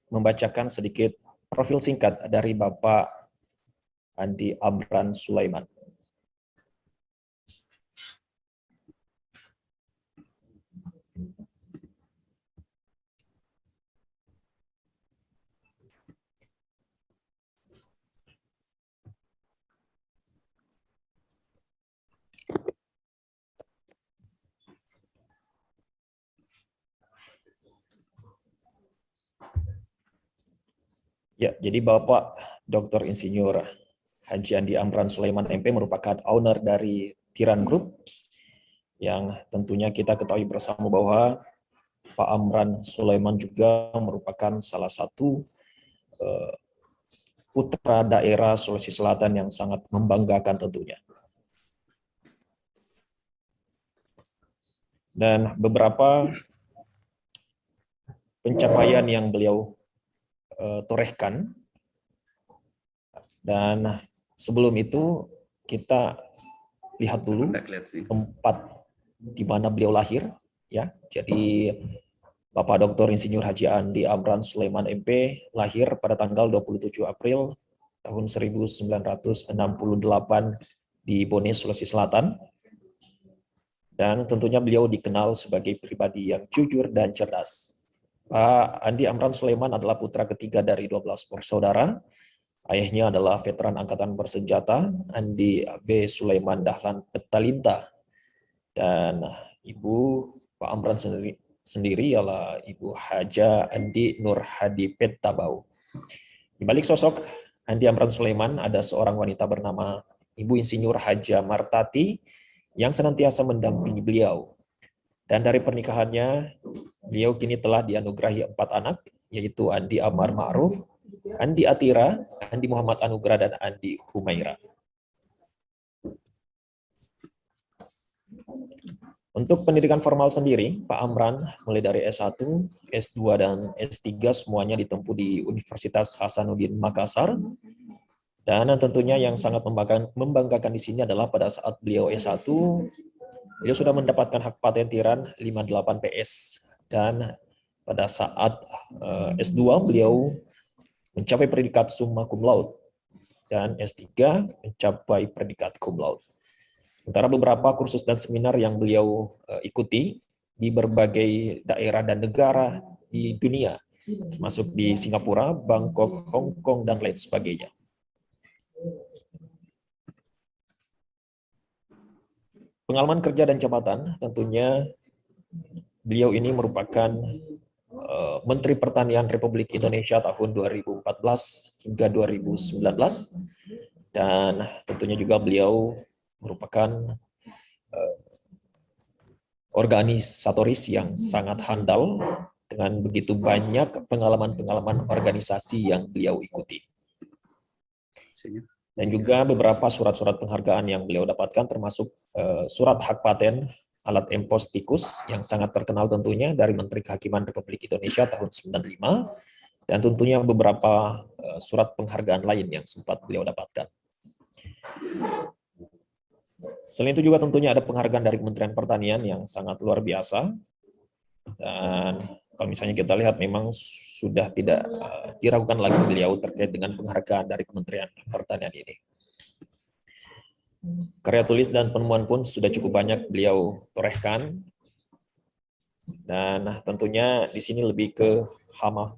membacakan sedikit profil singkat dari Bapak Andi Amran Sulaiman. Ya, jadi Bapak Dr. Insinyur Haji Andi Amran Sulaiman MP merupakan owner dari Tiran Group, yang tentunya kita ketahui bersama bahwa Pak Amran Sulaiman juga merupakan salah satu putra daerah Sulawesi Selatan yang sangat membanggakan tentunya. Dan beberapa pencapaian yang beliau torehkan. Dan sebelum itu kita lihat dulu tempat di mana beliau lahir, ya. Jadi Bapak Dr. Insinyur Haji Andi Amran Sulaiman MP lahir pada tanggal 27 April tahun 1968 di Bone, Sulawesi Selatan. Dan tentunya beliau dikenal sebagai pribadi yang jujur dan cerdas. Pak Andi Amran Sulaiman adalah putra ketiga dari 12 bersaudara. Ayahnya adalah veteran angkatan bersenjata Andi B. Sulaiman Dahlan Petalinta, dan ibu Pak Amran sendiri ialah Ibu Haja Andi Nur Hadi Petabau. Di balik sosok Andi Amran Sulaiman ada seorang wanita bernama Ibu Insinyur Haja Martati yang senantiasa mendampingi beliau. Dan dari pernikahannya, beliau kini telah dianugerahi 4 anak, yaitu Andi Amar Ma'ruf, Andi Atira, Andi Muhammad Anugrah, dan Andi Humaira. Untuk pendidikan formal sendiri, Pak Amran mulai dari S1, S2, dan S3 semuanya ditempuh di Universitas Hasanuddin Makassar. Dan tentunya yang sangat membanggakan di sini adalah pada saat beliau S1, beliau sudah mendapatkan hak paten Tiran 58 PS. Dan pada saat S2 beliau mencapai predikat summa cum laude, dan S3 mencapai predikat cum laude. Sementara beberapa kursus dan seminar yang beliau ikuti di berbagai daerah dan negara di dunia, termasuk di Singapura, Bangkok, Hong Kong, dan lain sebagainya. Pengalaman kerja dan jabatan, tentunya beliau ini merupakan Menteri Pertanian Republik Indonesia tahun 2014 hingga 2019, dan tentunya juga beliau merupakan organisatoris yang sangat handal dengan begitu banyak pengalaman-pengalaman organisasi yang beliau ikuti. Dan juga beberapa surat-surat penghargaan yang beliau dapatkan, termasuk surat hak paten alat empos tikus yang sangat terkenal tentunya dari Menteri Kehakiman Republik Indonesia tahun 95, dan tentunya beberapa surat penghargaan lain yang sempat beliau dapatkan. Selain itu juga tentunya ada penghargaan dari Kementerian Pertanian yang sangat luar biasa. Dan kalau misalnya kita lihat memang sudah tidak diragukan lagi beliau terkait dengan penghargaan dari Kementerian Pertanian ini. Karya tulis dan penemuan pun sudah cukup banyak beliau torehkan. Dan tentunya di sini lebih ke hama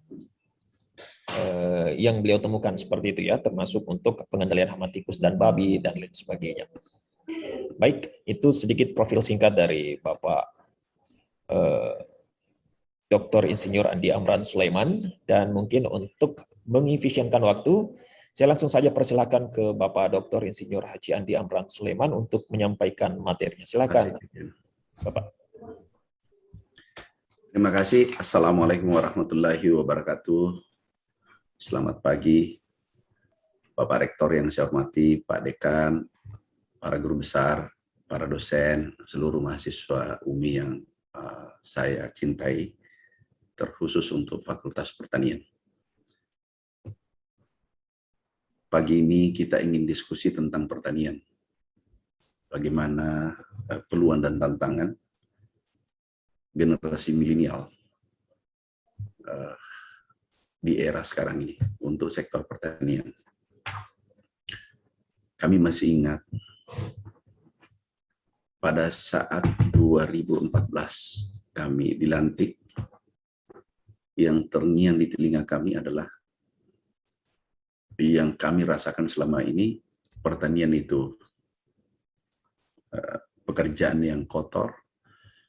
yang beliau temukan seperti itu ya, termasuk untuk pengendalian hama tikus dan babi dan lain sebagainya. Baik, itu sedikit profil singkat dari Bapak Dr. Insinyur Andi Amran Sulaiman, dan mungkin untuk mengefisienkan waktu, saya langsung saja persilakan ke Bapak Dr. Insinyur Haji Andi Amran Sulaiman untuk menyampaikan materinya. Silakan, Bapak. Terima kasih. Assalamualaikum warahmatullahi wabarakatuh. Selamat pagi, Bapak Rektor yang saya hormati, Pak Dekan, para guru besar, para dosen, seluruh mahasiswa UMI yang saya cintai, terkhusus untuk Fakultas Pertanian. Pagi ini kita ingin diskusi tentang pertanian. Bagaimana peluang dan tantangan generasi milenial di era sekarang ini untuk sektor pertanian. Kami masih ingat pada saat 2014 kami dilantik, yang terngiang di telinga kami adalah yang kami rasakan selama ini, pertanian itu pekerjaan yang kotor,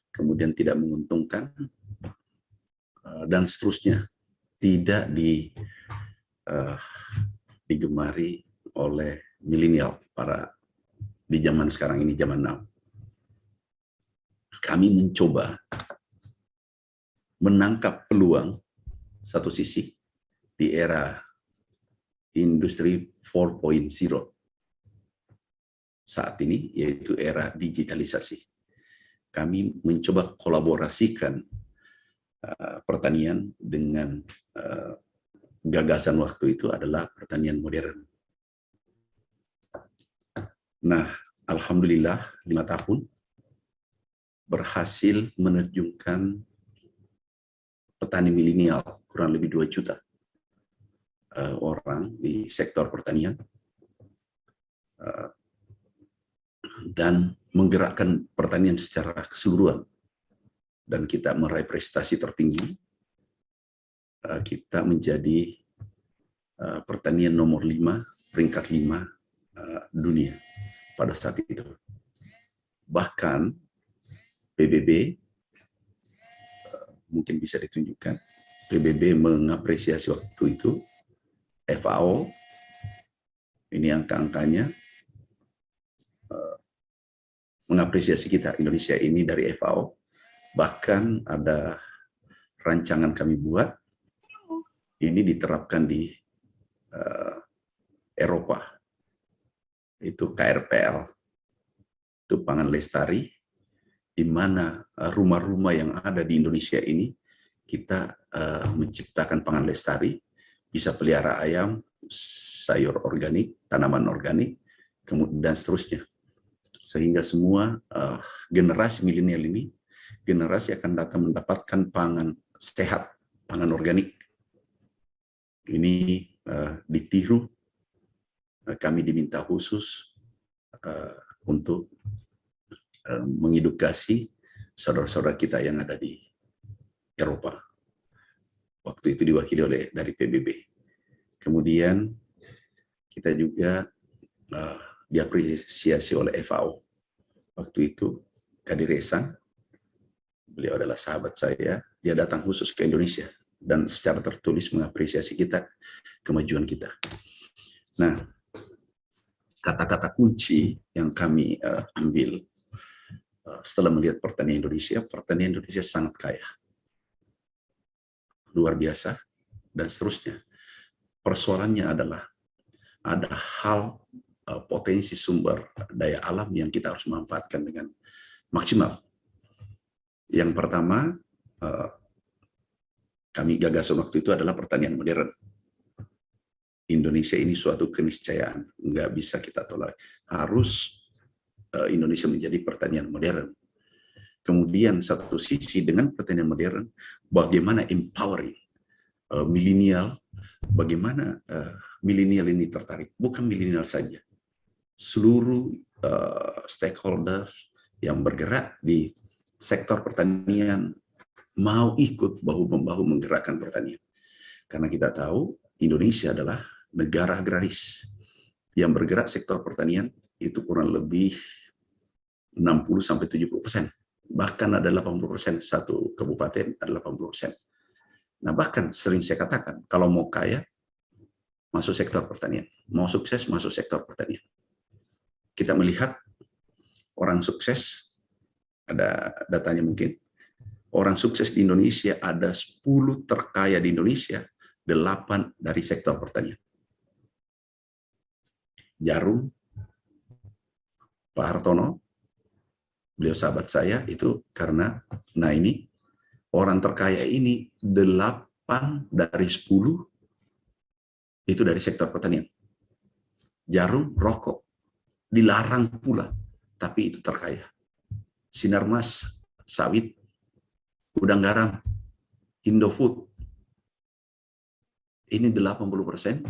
kemudian tidak menguntungkan, dan seterusnya, tidak digemari oleh milenial di zaman sekarang ini, zaman now. Kami mencoba menangkap peluang satu sisi di era industri 4.0 saat ini, yaitu era digitalisasi. Kami mencoba kolaborasikan pertanian dengan gagasan waktu itu adalah pertanian modern. Nah, alhamdulillah 5 tahun berhasil menerjunkan petani milenial kurang lebih 2 juta orang di sektor pertanian, dan menggerakkan pertanian secara keseluruhan. Dan kita meraih prestasi tertinggi. Kita menjadi pertanian nomor 5, peringkat 5 dunia pada saat itu. Bahkan PBB, mungkin bisa ditunjukkan, PBB mengapresiasi waktu itu, FAO, ini angka-angkanya, mengapresiasi kita, Indonesia ini dari FAO. Bahkan ada rancangan kami buat, ini diterapkan di Eropa, itu KRPL, itu pangan lestari, di mana rumah-rumah yang ada di Indonesia ini kita menciptakan pangan lestari, bisa pelihara ayam, sayur organik, tanaman organik, kemudian seterusnya. Sehingga semua generasi milenial ini, generasi akan datang mendapatkan pangan sehat, pangan organik. Ini ditiru, kami diminta khusus untuk mengedukasi saudara-saudara kita yang ada di Eropa. Waktu itu diwakili dari PBB. Kemudian kita juga diapresiasi oleh FAO. Waktu itu Kadir Ehsan, beliau adalah sahabat saya, dia datang khusus ke Indonesia dan secara tertulis mengapresiasi kita, kemajuan kita. Nah, kata-kata kunci yang kami ambil setelah melihat pertanian Indonesia sangat kaya, luar biasa, dan seterusnya. Persoalannya adalah ada hal potensi sumber daya alam yang kita harus manfaatkan dengan maksimal. Yang pertama, kami gagasan waktu itu adalah pertanian modern. Indonesia ini suatu keniscayaan, nggak bisa kita tolak. Harus Indonesia menjadi pertanian modern. Kemudian satu sisi dengan pertanian modern, bagaimana empowering milenial, bagaimana milenial ini tertarik. Bukan milenial saja, seluruh stakeholders yang bergerak di sektor pertanian mau ikut bahu-membahu menggerakkan pertanian. Karena kita tahu Indonesia adalah negara agraris yang bergerak sektor pertanian itu kurang lebih 60-70%. Bahkan ada 80%, satu kabupaten ada 80%. Nah, bahkan sering saya katakan, kalau mau kaya, masuk sektor pertanian. Mau sukses, masuk sektor pertanian. Kita melihat orang sukses, ada datanya mungkin, orang sukses di Indonesia ada 10 terkaya di Indonesia, 8 dari sektor pertanian. Jarum, Pak Hartono, beliau sahabat saya itu karena, nah ini, orang terkaya ini 8 dari 10 itu dari sektor pertanian. Jarum, rokok, dilarang pula, tapi itu terkaya. Sinarmas, sawit, udang garam, Indofood, ini 80%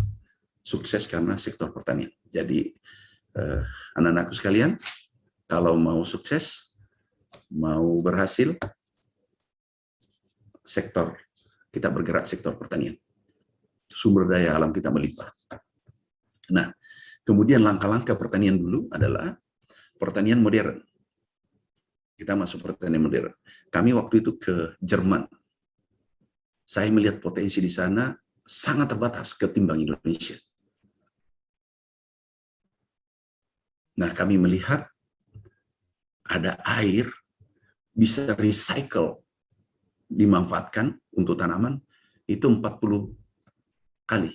sukses karena sektor pertanian. Jadi anak-anakku sekalian, kalau mau sukses, mau berhasil, kita bergerak sektor pertanian. Sumber daya alam kita melimpah. Nah, kemudian langkah-langkah pertanian dulu adalah pertanian modern. Kita masuk pertanian modern. Kami waktu itu ke Jerman. Saya melihat potensi di sana sangat terbatas ketimbang Indonesia. Nah, kami melihat ada air bisa recycle, dimanfaatkan untuk tanaman, itu 40 kali.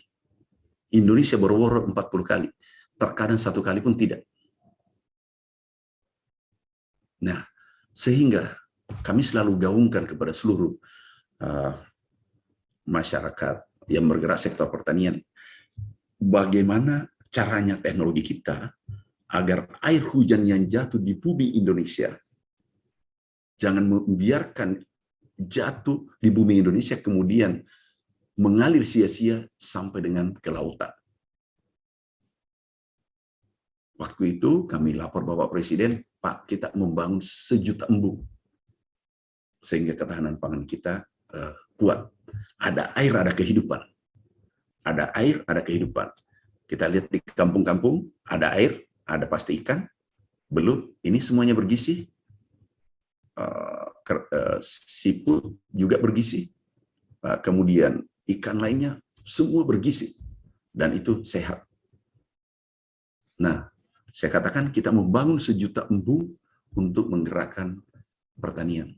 Indonesia boro-boro 40 kali. Terkadang 1 kali pun tidak. Nah, sehingga kami selalu gaungkan kepada seluruh masyarakat yang bergerak sektor pertanian, bagaimana caranya teknologi kita agar air hujan yang jatuh di bumi Indonesia jangan membiarkan jatuh di bumi Indonesia kemudian mengalir sia-sia sampai dengan ke lautan. Waktu itu kami lapor Bapak Presiden, Pak, kita membangun 1 juta embung sehingga ketahanan pangan kita kuat. Ada air, ada kehidupan. Ada air, ada kehidupan. Kita lihat di kampung-kampung, ada air, ada pasti ikan. Belum, ini semuanya bergizi. Siput juga bergizi. Kemudian ikan lainnya, semua bergizi. Dan itu sehat. Nah, saya katakan kita membangun 1 juta embung untuk menggerakkan pertanian.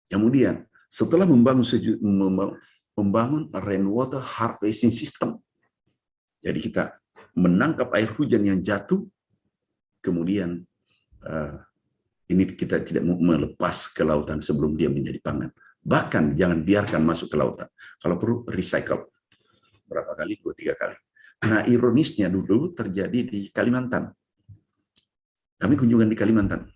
Kemudian, setelah membangun rainwater harvesting system, jadi kita menangkap air hujan yang jatuh, kemudian ini kita tidak melepas ke lautan sebelum dia menjadi pangan. Bahkan jangan biarkan masuk ke lautan. Kalau perlu recycle. Berapa kali? 2-3 kali. Nah, ironisnya dulu terjadi di Kalimantan. Kami kunjungan di Kalimantan.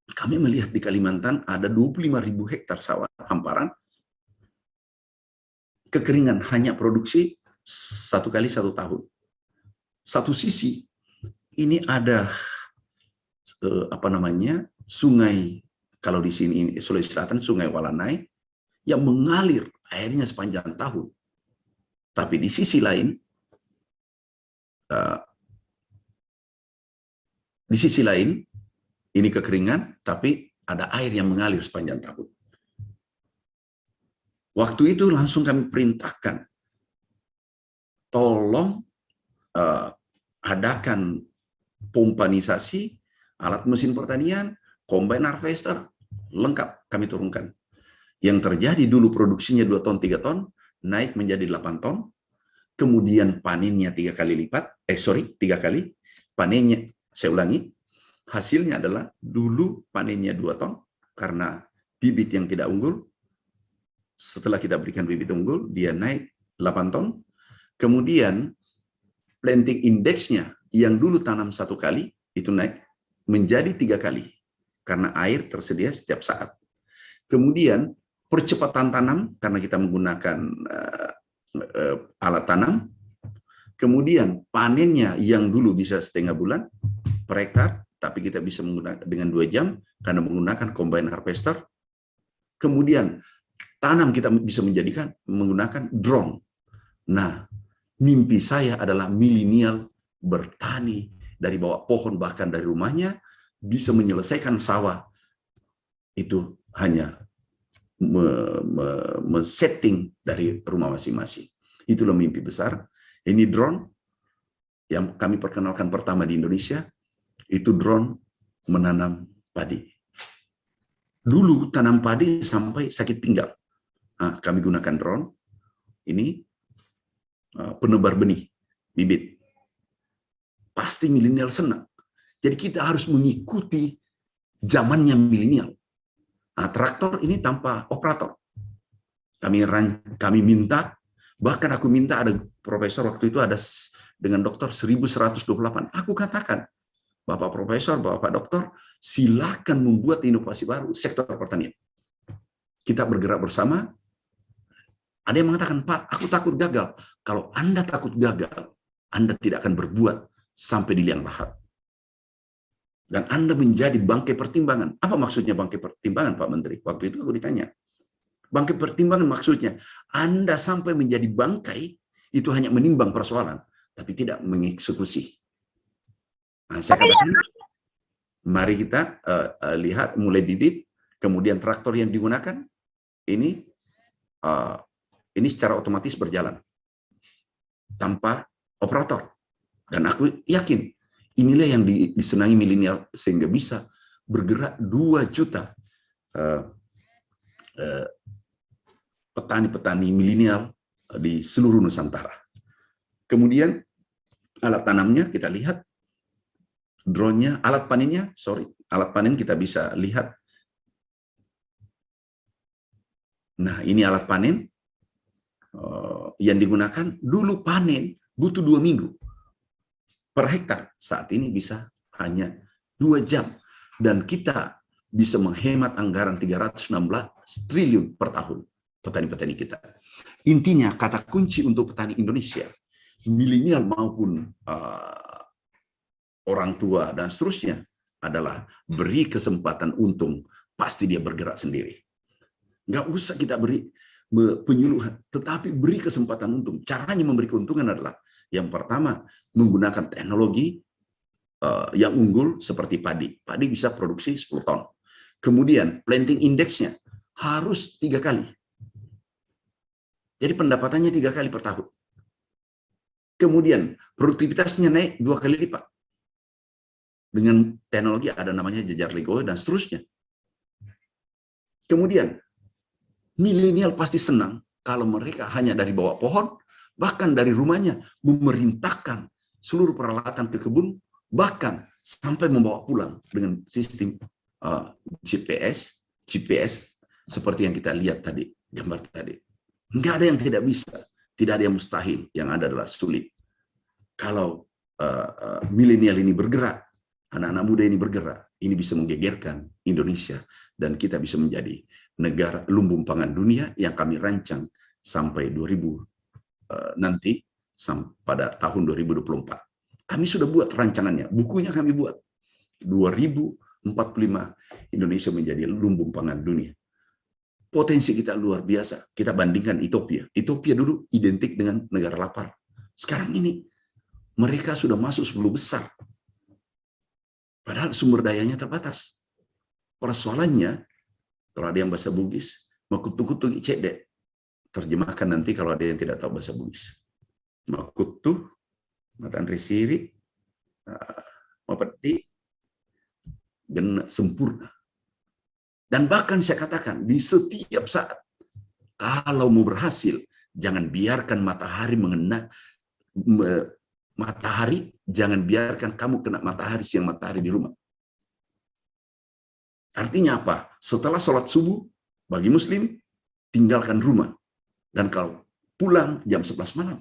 Kami melihat di Kalimantan ada 25.000 hektar sawah hamparan. Kekeringan hanya produksi 1 kali 1 tahun. Satu sisi ini ada sungai, kalau di sini Sulawesi Selatan Sungai Walanai yang mengalir airnya sepanjang tahun. Tapi di sisi lain ini kekeringan, tapi ada air yang mengalir sepanjang tahun. Waktu itu langsung kami perintahkan, tolong adakan pompanisasi, alat mesin pertanian, combine harvester, lengkap kami turunkan. Yang terjadi dulu produksinya 2 ton, 3 ton, naik menjadi 8 ton, kemudian panennya 3 kali lipat, 3 kali, panennya, saya ulangi, hasilnya adalah dulu panennya 2 ton, karena bibit yang tidak unggul, setelah kita berikan bibit unggul, dia naik 8 ton, kemudian planting index-nya yang dulu tanam 1 kali, itu naik menjadi 3 kali, karena air tersedia setiap saat. Kemudian percepatan tanam, karena kita menggunakan alat tanam, kemudian panennya yang dulu bisa 1,5 bulan per hektar, tapi kita bisa menggunakan dengan 2 jam, karena menggunakan combine harvester. Kemudian tanam kita bisa menggunakan drone. Nah, mimpi saya adalah milenial bertani dari bawah pohon, bahkan dari rumahnya, bisa menyelesaikan sawah. Itu hanya men-setting dari rumah masing-masing. Itulah mimpi besar. Ini drone yang kami perkenalkan pertama di Indonesia, itu drone menanam padi. Dulu tanam padi sampai sakit pinggang. Nah, kami gunakan drone. Ini penebar benih, bibit. Pasti milenial senang. Jadi kita harus mengikuti zamannya milenial. Nah, traktor ini tanpa operator. Kami minta, bahkan aku minta ada profesor waktu itu ada dengan dokter 1128. Aku katakan, Bapak Profesor, Bapak Dokter, silakan membuat inovasi baru sektor pertanian. Kita bergerak bersama, Ada yang mengatakan, Pak, aku takut gagal. Kalau Anda takut gagal, Anda tidak akan berbuat sampai di liang lahat. Dan Anda menjadi bangkai pertimbangan. Apa maksudnya bangkai pertimbangan, Pak Menteri? Waktu itu aku ditanya. Bangkai pertimbangan maksudnya, Anda sampai menjadi bangkai, itu hanya menimbang persoalan, tapi tidak mengeksekusi. Nah, saya katakan, mari kita lihat mulai bibit, kemudian traktor yang digunakan, ini secara otomatis berjalan tanpa operator. Dan aku yakin inilah yang disenangi milenial sehingga bisa bergerak 2 juta petani-petani milenial di seluruh Nusantara. Kemudian alat tanamnya kita lihat, drone-nya, alat panen kita bisa lihat. Nah, ini alat panen yang digunakan. Dulu panen butuh 2 minggu per hektar, saat ini bisa hanya 2 jam. Dan kita bisa menghemat anggaran 316 triliun per tahun, petani-petani kita. Intinya, kata kunci untuk petani Indonesia, milenial maupun orang tua dan seterusnya, adalah beri kesempatan untung, pasti dia bergerak sendiri. Nggak usah kita beri penyuluhan, tetapi beri kesempatan untung. Caranya memberi keuntungan adalah, yang pertama, menggunakan teknologi yang unggul seperti padi. Padi bisa produksi 10 ton. Kemudian planting index-nya harus 3 kali. Jadi pendapatannya 3 kali per tahun. Kemudian produktivitasnya naik 2 kali lipat. Dengan teknologi ada namanya jejar Lego dan seterusnya. Kemudian milenial pasti senang kalau mereka hanya dari bawah pohon, bahkan dari rumahnya memerintahkan seluruh peralatan ke kebun, bahkan sampai membawa pulang dengan sistem GPS seperti yang kita lihat tadi, gambar tadi. Nggak ada yang tidak bisa, tidak ada yang mustahil, yang ada adalah sulit. Kalau milenial ini bergerak, anak-anak muda ini bergerak, ini bisa menggegerkan Indonesia, dan kita bisa menjadi negara lumbung pangan dunia yang kami rancang sampai 2000 nanti, pada tahun 2024. Kami sudah buat rancangannya, bukunya kami buat. 2045 Indonesia menjadi lumbung pangan dunia. Potensi kita luar biasa. Kita bandingkan Ethiopia. Ethiopia dulu identik dengan negara lapar. Sekarang ini mereka sudah masuk 10 besar. Padahal sumber dayanya terbatas. Persoalannya, kalau ada yang bahasa Bugis, makutu-kutu cedek. Terjemahkan nanti kalau ada yang tidak tahu bahasa Bugis. Makutu, matan resiri, mapeti, dan sempurna. Dan bahkan saya katakan, di setiap saat, kalau mau berhasil, jangan biarkan matahari mengena, jangan biarkan kamu kena matahari siang matahari di rumah. Artinya apa? Setelah sholat subuh, bagi muslim, tinggalkan rumah. Dan kalau pulang jam 11 malam,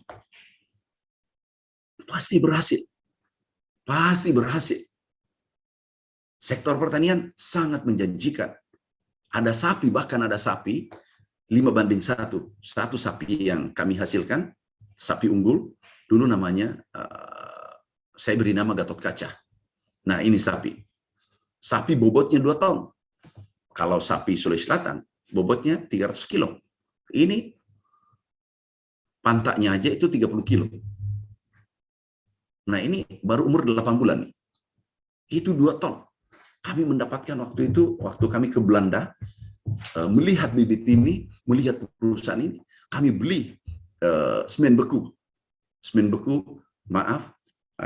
pasti berhasil. Pasti berhasil. Sektor pertanian sangat menjanjikan. Ada sapi, bahkan ada sapi 5:1. Satu sapi yang kami hasilkan, sapi unggul, dulu namanya, saya beri nama Gatot Kaca. Nah, ini sapi. Sapi bobotnya 2 ton. Kalau sapi Sulawesi Selatan, bobotnya 300 kilo. Ini pantaknya aja itu 30 kilo. Nah, ini baru umur 8 bulan. Itu 2 ton. Kami mendapatkan waktu itu, waktu kami ke Belanda, melihat bibit ini, melihat perusahaan ini, kami beli semen beku. Semen beku, maaf,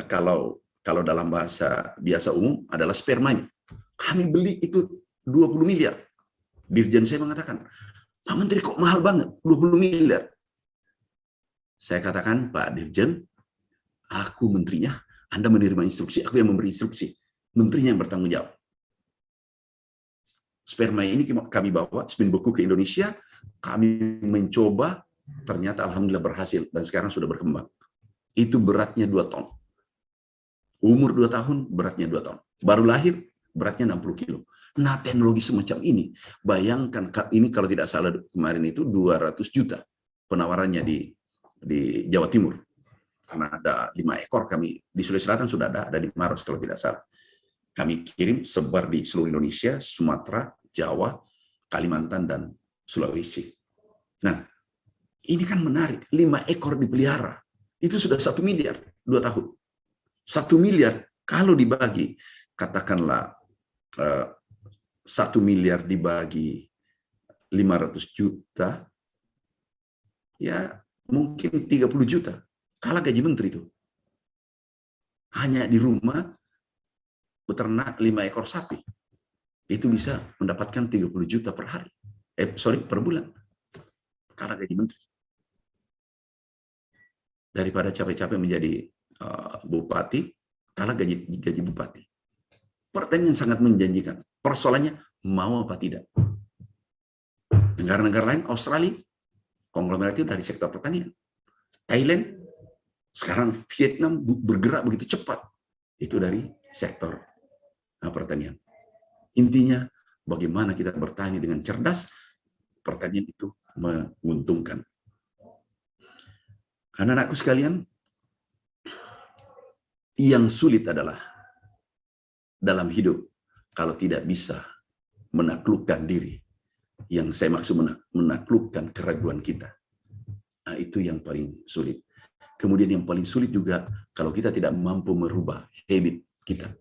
kalau dalam bahasa biasa umum adalah spermanya. Kami beli itu 20 miliar. Dirjen saya mengatakan, Pak Menteri kok mahal banget, 20 miliar. Saya katakan, Pak Dirjen, aku menterinya, Anda menerima instruksi, aku yang memberi instruksi. Menterinya yang bertanggung jawab. Sperma ini kami bawa, semen beku ke Indonesia, kami mencoba, ternyata alhamdulillah berhasil, dan sekarang sudah berkembang. Itu beratnya 2 ton. Umur 2 tahun, beratnya 2 ton. Baru lahir, beratnya 60 kilo. Nah, teknologi semacam ini, bayangkan, ini kalau tidak salah kemarin itu 200 juta. penawarannya di Jawa Timur. Karena ada 5 ekor kami di Sulawesi Selatan sudah ada di Maros kalau tidak salah. Kami kirim sebar di seluruh Indonesia, Sumatera, Jawa, Kalimantan, dan Sulawesi. Nah, ini kan menarik. 5 ekor dipelihara. Itu sudah 1 miliar 2 tahun. 1 miliar kalau dibagi, katakanlah 1 miliar dibagi 500 juta, ya mungkin 30 juta. Kalah gaji menteri itu. Hanya di rumah beternak 5 ekor sapi. Itu bisa mendapatkan 30 juta per hari. Per bulan. Kalah gaji menteri. Daripada capek-capek menjadi bupati, kalah gaji bupati. Pertanyaan sangat menjanjikan. Persoalannya mau apa tidak. Negara-negara lain, Australia, konglomerat itu dari sektor pertanian. Thailand, sekarang Vietnam bergerak begitu cepat. Itu dari sektor pertanian. Intinya, bagaimana kita bertani dengan cerdas, pertanian itu menguntungkan. Anak-anakku sekalian, yang sulit adalah dalam hidup kalau tidak bisa menaklukkan diri. Yang saya maksud menaklukkan keraguan kita. Nah, itu yang paling sulit. Kemudian yang paling sulit juga kalau kita tidak mampu merubah habit kita.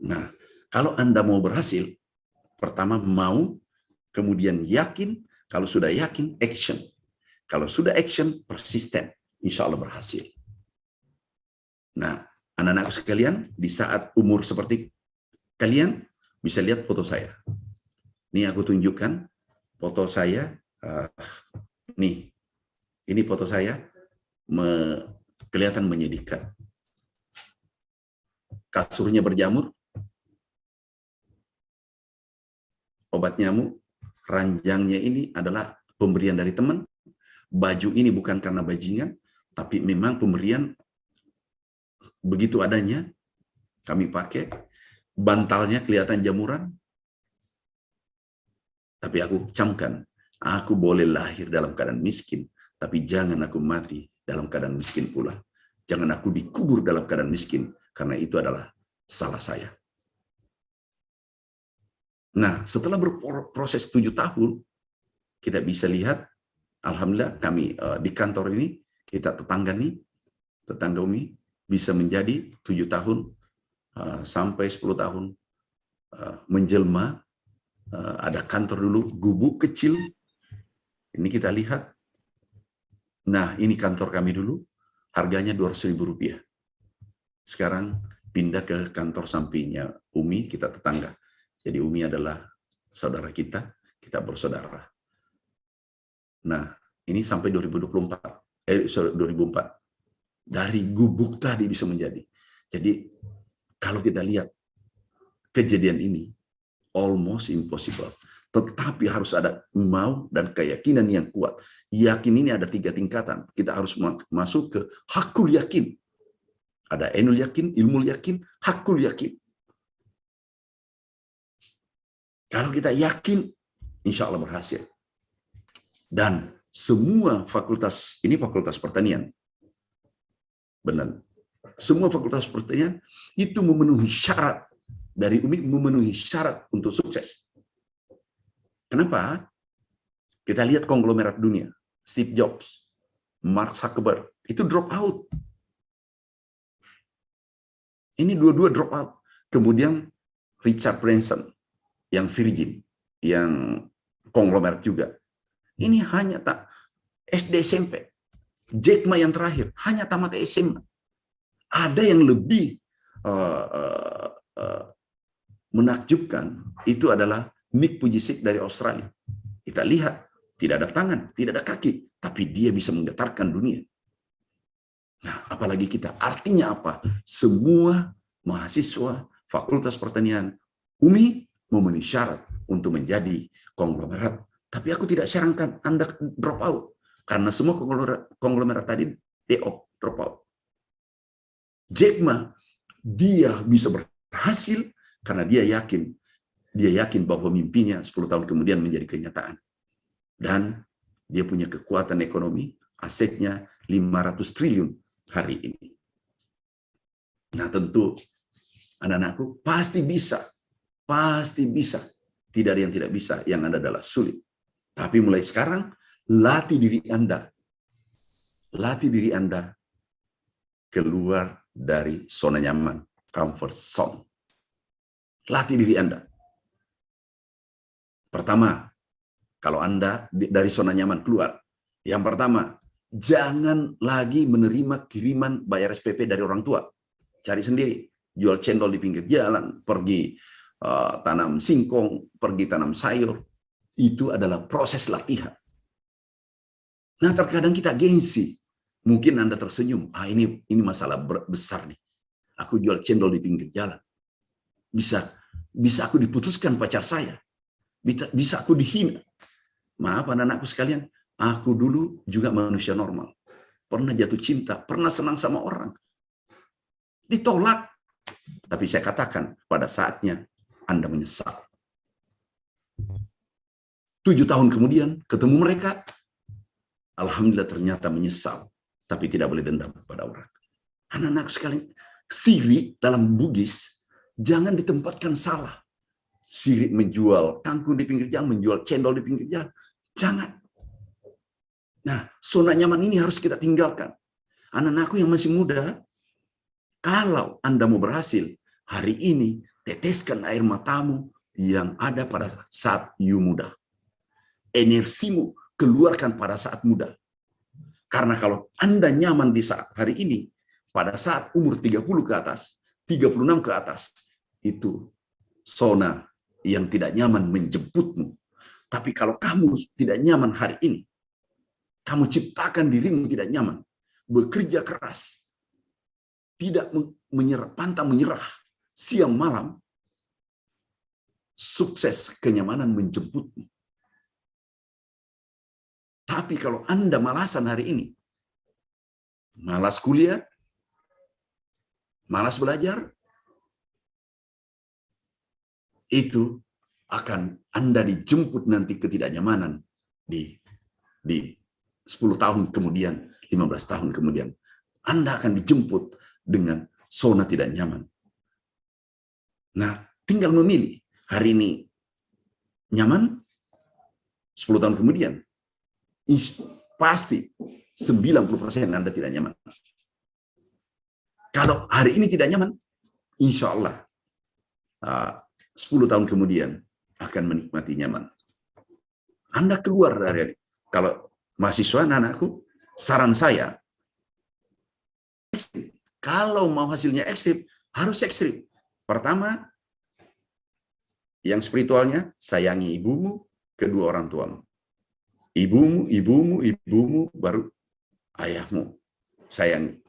Nah, kalau Anda mau berhasil, pertama mau, kemudian yakin, kalau sudah yakin, action. Kalau sudah action, persisten, insya Allah berhasil. Nah, anak-anakku sekalian, di saat umur seperti kalian, bisa lihat foto saya. Ini aku tunjukkan foto saya. Nih, ini foto saya kelihatan menyedihkan. Kasurnya berjamur, obat nyamuk, ranjangnya ini adalah pemberian dari teman. Baju ini bukan karena bajingan, tapi memang pemberian begitu adanya. Kami pakai, bantalnya kelihatan jamuran. Tapi aku camkan, aku boleh lahir dalam keadaan miskin, tapi jangan aku mati dalam keadaan miskin pula. Jangan aku dikubur dalam keadaan miskin, karena itu adalah salah saya. Nah, setelah berproses 7 tahun, kita bisa lihat, alhamdulillah kami di kantor ini, kita tetangga Umi, bisa menjadi 7 tahun sampai 10 tahun menjelma. Ada kantor dulu, gubuk kecil. Ini kita lihat. Nah, ini kantor kami dulu. Harganya Rp200.000. Sekarang pindah ke kantor sampingnya Umi, kita tetangga. Jadi Umi adalah saudara kita bersaudara. Nah, ini sampai 2004. Dari gubuk tadi bisa menjadi. Jadi, kalau kita lihat kejadian ini, almost impossible. Tetapi harus ada mau dan keyakinan yang kuat. Yakin ini ada 3 tingkatan. Kita harus masuk ke hakul yakin. Ada ainul yakin, ilmu yakin, hakul yakin. Kalau kita yakin, insya Allah berhasil. Dan semua fakultas, ini fakultas pertanian. Benar. Semua fakultas pertanian itu memenuhi syarat. Dari Umi memenuhi syarat untuk sukses. Kenapa? Kita lihat konglomerat dunia. Steve Jobs, Mark Zuckerberg, itu drop out. Ini dua-dua drop out. Kemudian Richard Branson, yang Virgin, yang konglomerat juga. Ini hanya tak SD SMP. Jack Ma yang terakhir, hanya tamat SMA. Ada yang lebih menakjubkan, itu adalah Nick Vujicic dari Australia. Kita lihat, tidak ada tangan, tidak ada kaki, tapi dia bisa menggetarkan dunia. Nah, apalagi kita. Artinya apa? Semua mahasiswa Fakultas Pertanian Umi memenuhi syarat untuk menjadi konglomerat. Tapi aku tidak sarankan Anda drop out. Karena semua konglomerat tadi drop out. Jack Ma, dia bisa berhasil karena dia yakin bahwa mimpinya 10 tahun kemudian menjadi kenyataan. Dan Dia punya kekuatan ekonomi, asetnya 500 triliun hari ini. Nah tentu anak-anakku pasti bisa. Pasti bisa. Tidak ada yang tidak bisa, yang ada adalah sulit. Tapi mulai sekarang, latih diri Anda. Latih diri Anda keluar dari zona nyaman, comfort zone. Latih diri Anda. Pertama, kalau Anda dari zona nyaman keluar, yang pertama, jangan lagi menerima kiriman bayar SPP dari orang tua. Cari sendiri. Jual cendol di pinggir jalan, pergi tanam singkong, pergi tanam sayur. Itu adalah proses latihan. Nah, terkadang kita gengsi. Mungkin Anda tersenyum. Ini masalah besar nih. Aku jual cendol di pinggir jalan. Bisa aku diputuskan pacar saya. Bisa aku dihina. Maaf anak-anakku sekalian, aku dulu juga manusia normal. Pernah jatuh cinta, pernah senang sama orang. Ditolak. Tapi saya katakan, pada saatnya Anda menyesal. 7 tahun kemudian, ketemu mereka, alhamdulillah ternyata menyesal. Tapi tidak boleh dendam pada orang. Anak-anakku sekalian, sirik dalam Bugis, jangan ditempatkan salah. Sirik menjual kangkung di pinggir jalan, menjual cendol di pinggir jalan. Jangan. Nah, zona nyaman ini harus kita tinggalkan. Anak-anakku yang masih muda, kalau Anda mau berhasil, hari ini teteskan air matamu yang ada pada saat you muda. Energimu keluarkan pada saat muda. Karena kalau Anda nyaman di saat hari ini, pada saat umur 30 ke atas, 36 ke atas, itu zona yang tidak nyaman menjemputmu. Tapi kalau kamu tidak nyaman hari ini, kamu ciptakan dirimu tidak nyaman, bekerja keras, tidak menyerah, pantang menyerah, siang malam, sukses kenyamanan menjemputmu. Tapi kalau Anda malasan hari ini, malas kuliah, malas belajar, itu akan Anda dijemput nanti ketidaknyamanan di 10 tahun kemudian, 15 tahun kemudian. Anda akan dijemput dengan zona tidak nyaman. Nah, tinggal memilih. Hari ini nyaman, 10 tahun kemudian, pasti 90% Anda tidak nyaman. Kalau hari ini tidak nyaman, insya Allah 10 tahun kemudian akan menikmati nyaman. Anda keluar dari, kalau mahasiswa anak-anakku, saran saya, kalau mau hasilnya ekstrim, harus ekstrim. Pertama, yang spiritualnya, sayangi ibumu, kedua orang tuamu. Ibumu, baru ayahmu. Sayangi.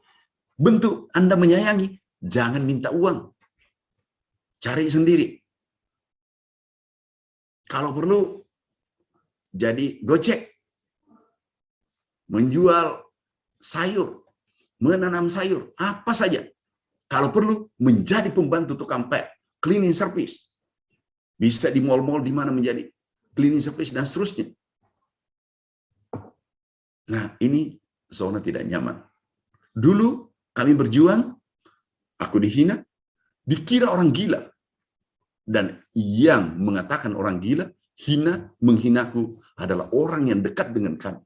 Bentuk Anda menyayangi, jangan minta uang. Cari sendiri. Kalau perlu, jadi Gojek. Menjual sayur. Menanam sayur. Apa saja. Kalau perlu, menjadi pembantu tukang cleaning service. Bisa di mal-mal di mana menjadi cleaning service dan seterusnya. Nah, ini zona tidak nyaman. Dulu kami berjuang, aku dihina, dikira orang gila. Dan yang mengatakan orang gila, menghinaku adalah orang yang dekat dengan kami.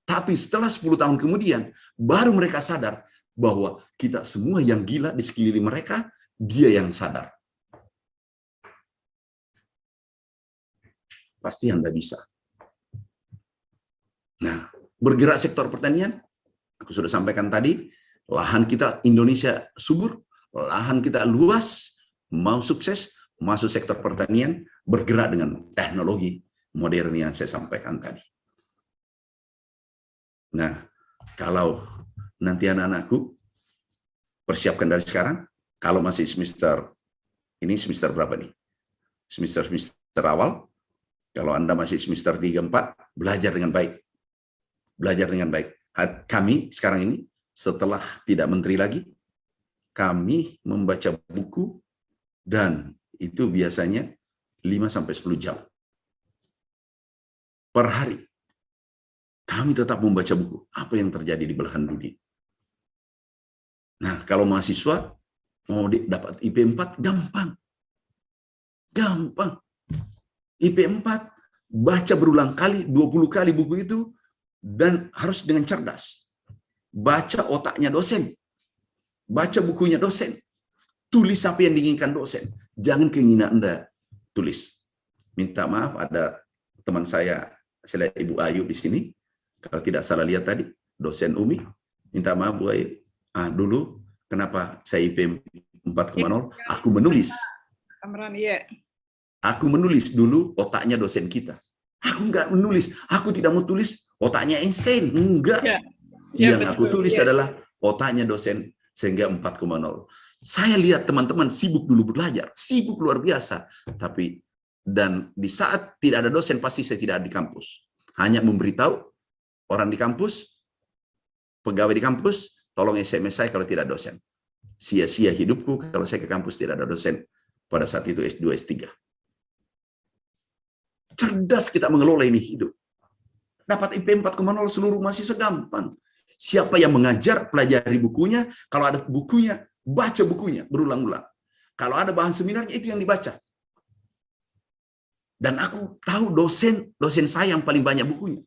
Tapi setelah 10 tahun kemudian, baru mereka sadar bahwa kita semua yang gila di sekeliling mereka, dia yang sadar. Pasti Anda bisa. Nah, bergerak sektor pertanian, aku sudah sampaikan tadi, lahan kita Indonesia subur, lahan kita luas, mau sukses, masuk sektor pertanian, bergerak dengan teknologi modern yang saya sampaikan tadi. Nah, kalau nanti anak-anakku, persiapkan dari sekarang, kalau masih semester, ini semester berapa nih? Semester awal, kalau Anda masih semester 3-4, belajar dengan baik. Belajar dengan baik. Kami sekarang ini, setelah tidak menteri lagi, kami membaca buku, dan itu biasanya 5-10 jam per hari. Kami tetap membaca buku. Apa yang terjadi di belahan dunia? Nah, kalau mahasiswa mau dapat IP 4, gampang. Gampang. IP 4, baca berulang kali, 20 kali buku itu, dan harus dengan cerdas. Baca otaknya dosen. Baca bukunya dosen. Tulis apa yang diinginkan dosen. Jangan keinginan Anda tulis. Minta maaf, ada teman saya lihat Ibu Ayu di sini. Kalau tidak salah lihat tadi, dosen UMI. Minta maaf Bu Ayu. Dulu kenapa saya IP 4,0? Aku menulis. Amran, iya. Aku menulis dulu otaknya dosen kita. Aku nggak menulis. Aku tidak mau tulis otaknya Einstein. Enggak. Ya. Yang aku tulis adalah otaknya dosen sehingga 4,0. Saya lihat teman-teman sibuk dulu belajar. Sibuk luar biasa. Dan di saat tidak ada dosen, pasti saya tidak ada di kampus. Hanya memberitahu orang di kampus, pegawai di kampus, tolong SMS saya kalau tidak dosen. Sia-sia hidupku kalau saya ke kampus tidak ada dosen. Pada saat itu S2, S3. Cerdas kita mengelola ini hidup. Dapat IP 4,0 seluruh mahasiswa gampang. Siapa yang mengajar, pelajari bukunya. Kalau ada bukunya, baca bukunya berulang-ulang. Kalau ada bahan seminarnya, itu yang dibaca. Dan aku tahu dosen saya yang paling banyak bukunya.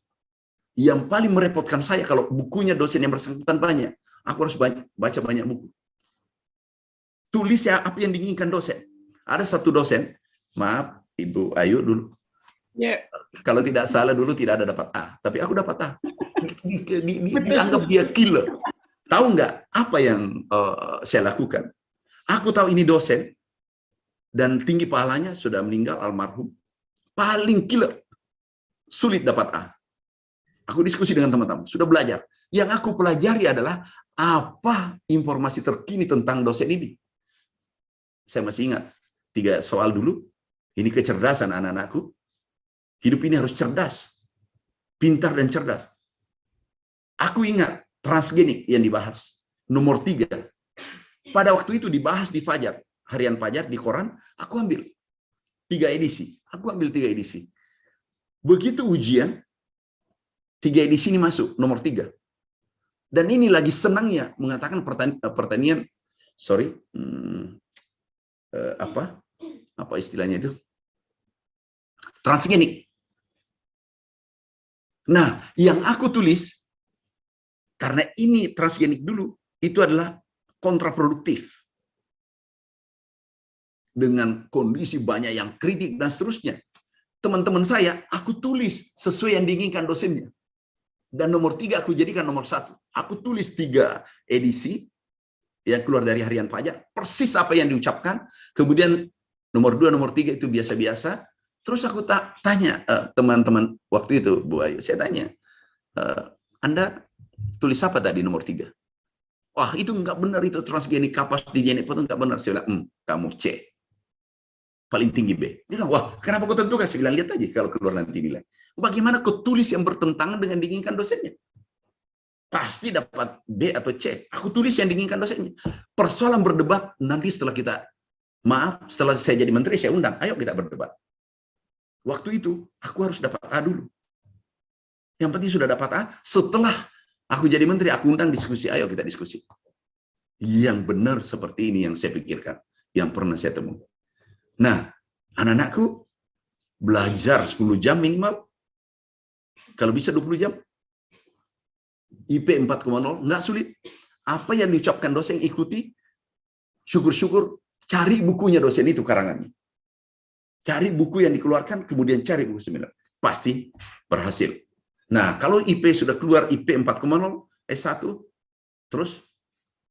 Yang paling merepotkan saya kalau bukunya dosen yang bersangkutan banyak. Aku harus baca banyak buku. Tulis ya apa yang diinginkan dosen. Ada satu dosen, maaf Ibu Ayu dulu. Yeah. Kalau tidak salah dulu tidak ada dapat A. Tapi aku dapat A. Dianggap dia killer. Tahu nggak apa yang saya lakukan? Aku tahu ini dosen. Dan tinggi pahalanya sudah meninggal almarhum. Paling killer. Sulit dapat A. Aku diskusi dengan teman-teman, sudah belajar. Yang aku pelajari adalah apa informasi terkini tentang dosen ini. Saya masih ingat 3 soal dulu. Ini kecerdasan anak-anakku. Hidup ini harus cerdas, pintar dan cerdas. Aku ingat transgenik yang dibahas. Nomor 3. Pada waktu itu dibahas di Fajar, harian Fajar di koran. Aku ambil 3 edisi. Begitu ujian, 3 edisi ini masuk, nomor 3. Dan ini lagi senangnya mengatakan pertanian, apa istilahnya itu? Transgenik. Nah, yang aku tulis, karena ini transgenik dulu, itu adalah kontraproduktif. Dengan kondisi banyak yang kritik dan seterusnya. Teman-teman saya, aku tulis sesuai yang diinginkan dosennya. Dan nomor 3 aku jadikan nomor 1. Aku tulis 3 edisi yang keluar dari harian Fajar. Persis apa yang diucapkan. Kemudian nomor 2, nomor 3 itu biasa-biasa. Terus aku tanya teman-teman waktu itu, Bu Ayu. Saya tanya, Anda tulis apa tadi nomor 3? Wah, itu nggak benar, itu transgenik kapas di genik itu nggak benar. Saya bilang, kamu C. Paling tinggi B. Dia bilang, wah, kenapa kau tentukan? Saya bilang, lihat aja kalau keluar nanti nilai. Bagaimana kau tulis yang bertentangan dengan diinginkan dosennya? Pasti dapat B atau C. Aku tulis yang diinginkan dosennya. Persoalan berdebat nanti setelah setelah saya jadi menteri, saya undang. Ayo kita berdebat. Waktu itu, aku harus dapat A dulu. Yang penting sudah dapat A. Setelah aku jadi menteri, aku undang diskusi. Ayo kita diskusi. Yang benar seperti ini yang saya pikirkan. Yang pernah saya temui. Nah, anak-anakku belajar 10 jam minimal. Kalau bisa 20 jam. IP 4,0 nggak sulit. Apa yang diucapkan dosen ikuti. Syukur-syukur cari bukunya dosen itu karangannya. Cari buku yang dikeluarkan, kemudian cari buku seminar. Pasti berhasil. Nah, kalau IP sudah keluar IP 4,0 S1, terus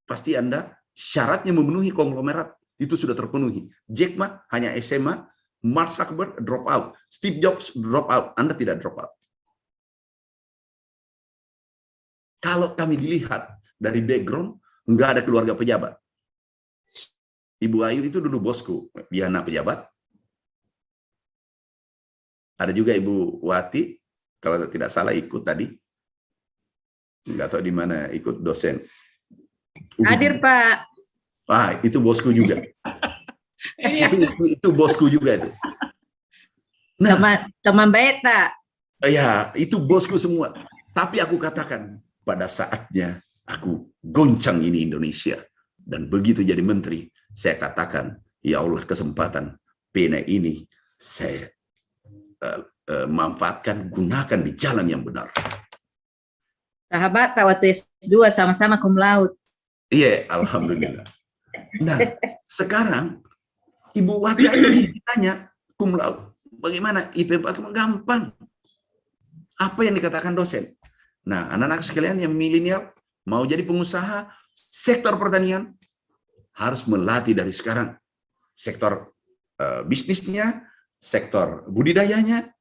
pasti Anda syaratnya memenuhi konglomerat itu sudah terpenuhi. Jack Ma hanya SMA, Mark Zuckerberg drop out, Steve Jobs drop out, Anda tidak drop out. Kalau kami dilihat dari background, nggak ada keluarga pejabat. Ibu Ayu itu dulu bosku, dia anak pejabat. Ada juga Ibu Wati, kalau tidak salah ikut tadi. Nggak tahu di mana ikut dosen. Hadir, Pak. Itu bosku juga. itu bosku juga itu. Nah, Teman baik, tak? Ya, itu bosku semua. Tapi aku katakan, pada saatnya aku goncang ini Indonesia. Dan begitu jadi menteri, saya katakan, ya Allah, kesempatan pena ini saya manfaatkan, gunakan di jalan yang benar. Sahabat, waktu S2 sama-sama cum laude. Iya, alhamdulillah. Nah, sekarang Ibu Wati aja ditanya cum laude, bagaimana IP 4 gampang. Apa yang dikatakan dosen? Nah, anak-anak sekalian yang milenial mau jadi pengusaha sektor pertanian harus melatih dari sekarang sektor bisnisnya, sektor budidayanya.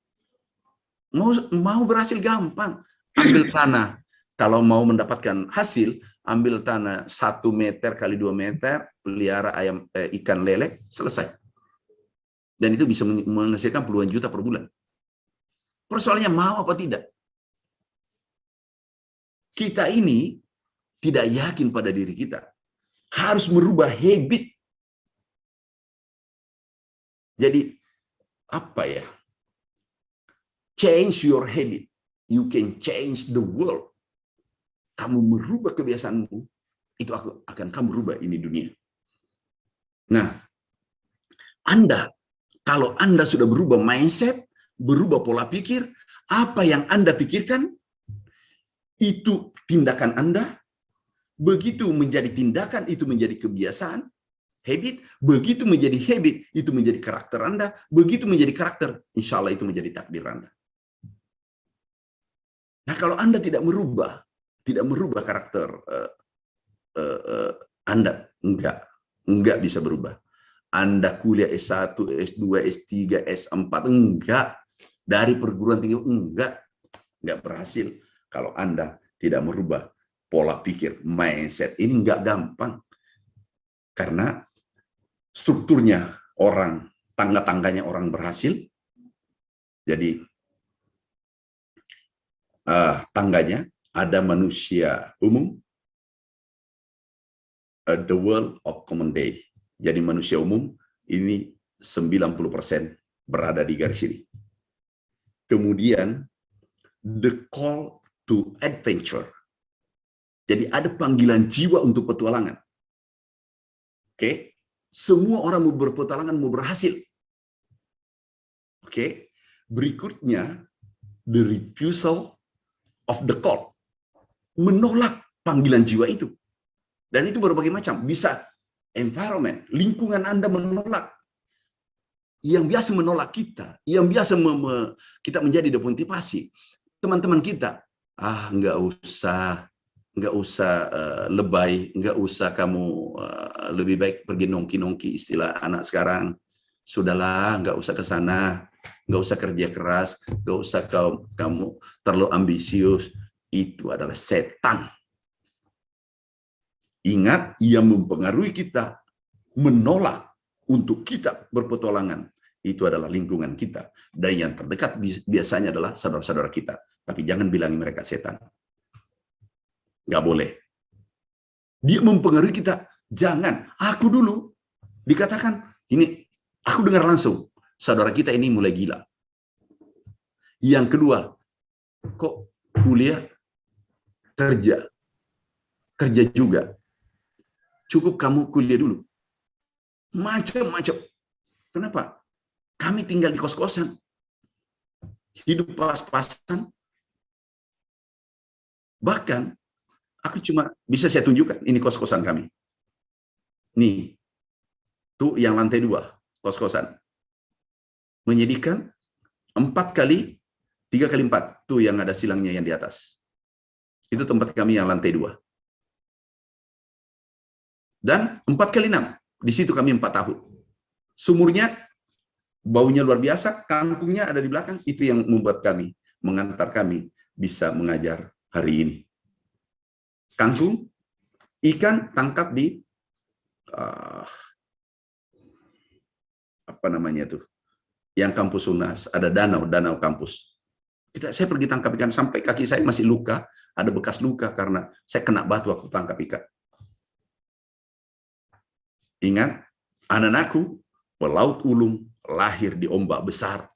Mau berhasil gampang, ambil tanah. Kalau mau mendapatkan hasil, ambil tanah 1 meter kali 2 meter, pelihara ikan lele, selesai. Dan itu bisa menghasilkan puluhan juta per bulan. Persoalannya mau apa tidak? Kita ini tidak yakin pada diri kita. Harus merubah habit. Jadi, apa ya? Change your habit. You can change the world. Kamu merubah kebiasaanmu, itu akan kamu rubah ini dunia. Nah, kalau Anda sudah berubah mindset, berubah pola pikir, apa yang Anda pikirkan, itu tindakan Anda. Begitu menjadi tindakan, itu menjadi kebiasaan, habit. Begitu menjadi habit, itu menjadi karakter Anda. Begitu menjadi karakter, insya Allah itu menjadi takdir Anda. Nah, kalau Anda tidak merubah karakter Anda, enggak bisa berubah. Anda kuliah S1, S2, S3, S4, enggak. Dari perguruan tinggi, enggak berhasil. Kalau Anda tidak merubah pola pikir, mindset, ini enggak gampang. Karena strukturnya orang, tangga-tangganya orang berhasil. Jadi, tangganya ada manusia umum, the world of common day. Jadi manusia umum ini 90% berada di garis ini. Kemudian the call to adventure. Jadi ada panggilan jiwa untuk petualangan. Oke, semua orang mau berpetualangan, mau berhasil. Oke, berikutnya the refusal of the call. Menolak panggilan jiwa itu. Dan itu berbagai macam. Bisa environment, lingkungan Anda menolak. Yang biasa menolak kita, yang biasa kita menjadi demotivasi. Teman-teman kita, nggak usah lebay, nggak usah kamu lebih baik pergi nongki-nongki, istilah anak sekarang. Sudahlah, nggak usah ke sana, nggak usah kerja keras, nggak usah kamu terlalu ambisius. Itu adalah setan. Ingat, ia mempengaruhi kita, menolak untuk kita berpetualangan. Itu adalah lingkungan kita. Dan yang terdekat biasanya adalah saudara-saudara kita. Tapi jangan bilangi mereka setan. Nggak boleh. Dia mempengaruhi kita. Jangan. Aku dulu dikatakan, ini aku dengar langsung, saudara kita ini mulai gila. Yang kedua, kok kuliah, kerja juga. Cukup kamu kuliah dulu. Macam-macam. Kenapa? Kami tinggal di kos-kosan. Hidup pas-pasan. Bahkan, aku cuma bisa saya tunjukkan, ini kos-kosan kami. Nih, tuh yang lantai 2, kos-kosan. Menyedihkan, 4 kali, 3 kali 4. Tuh yang ada silangnya yang di atas. Itu tempat kami yang lantai 2. Dan 4 kali 6. Di situ kami 4 tahun. Sumurnya, baunya luar biasa, kangkungnya ada di belakang. Itu yang membuat kami, mengantar kami bisa mengajar hari ini. Kangkung, ikan tangkap di apa namanya tuh? Yang kampus UNAS, ada danau kampus. Saya pergi tangkap ikan sampai kaki saya masih luka, ada bekas luka karena saya kena batu waktu tangkap ikan. Ingat, anak-anakku, pelaut ulung, lahir di ombak besar,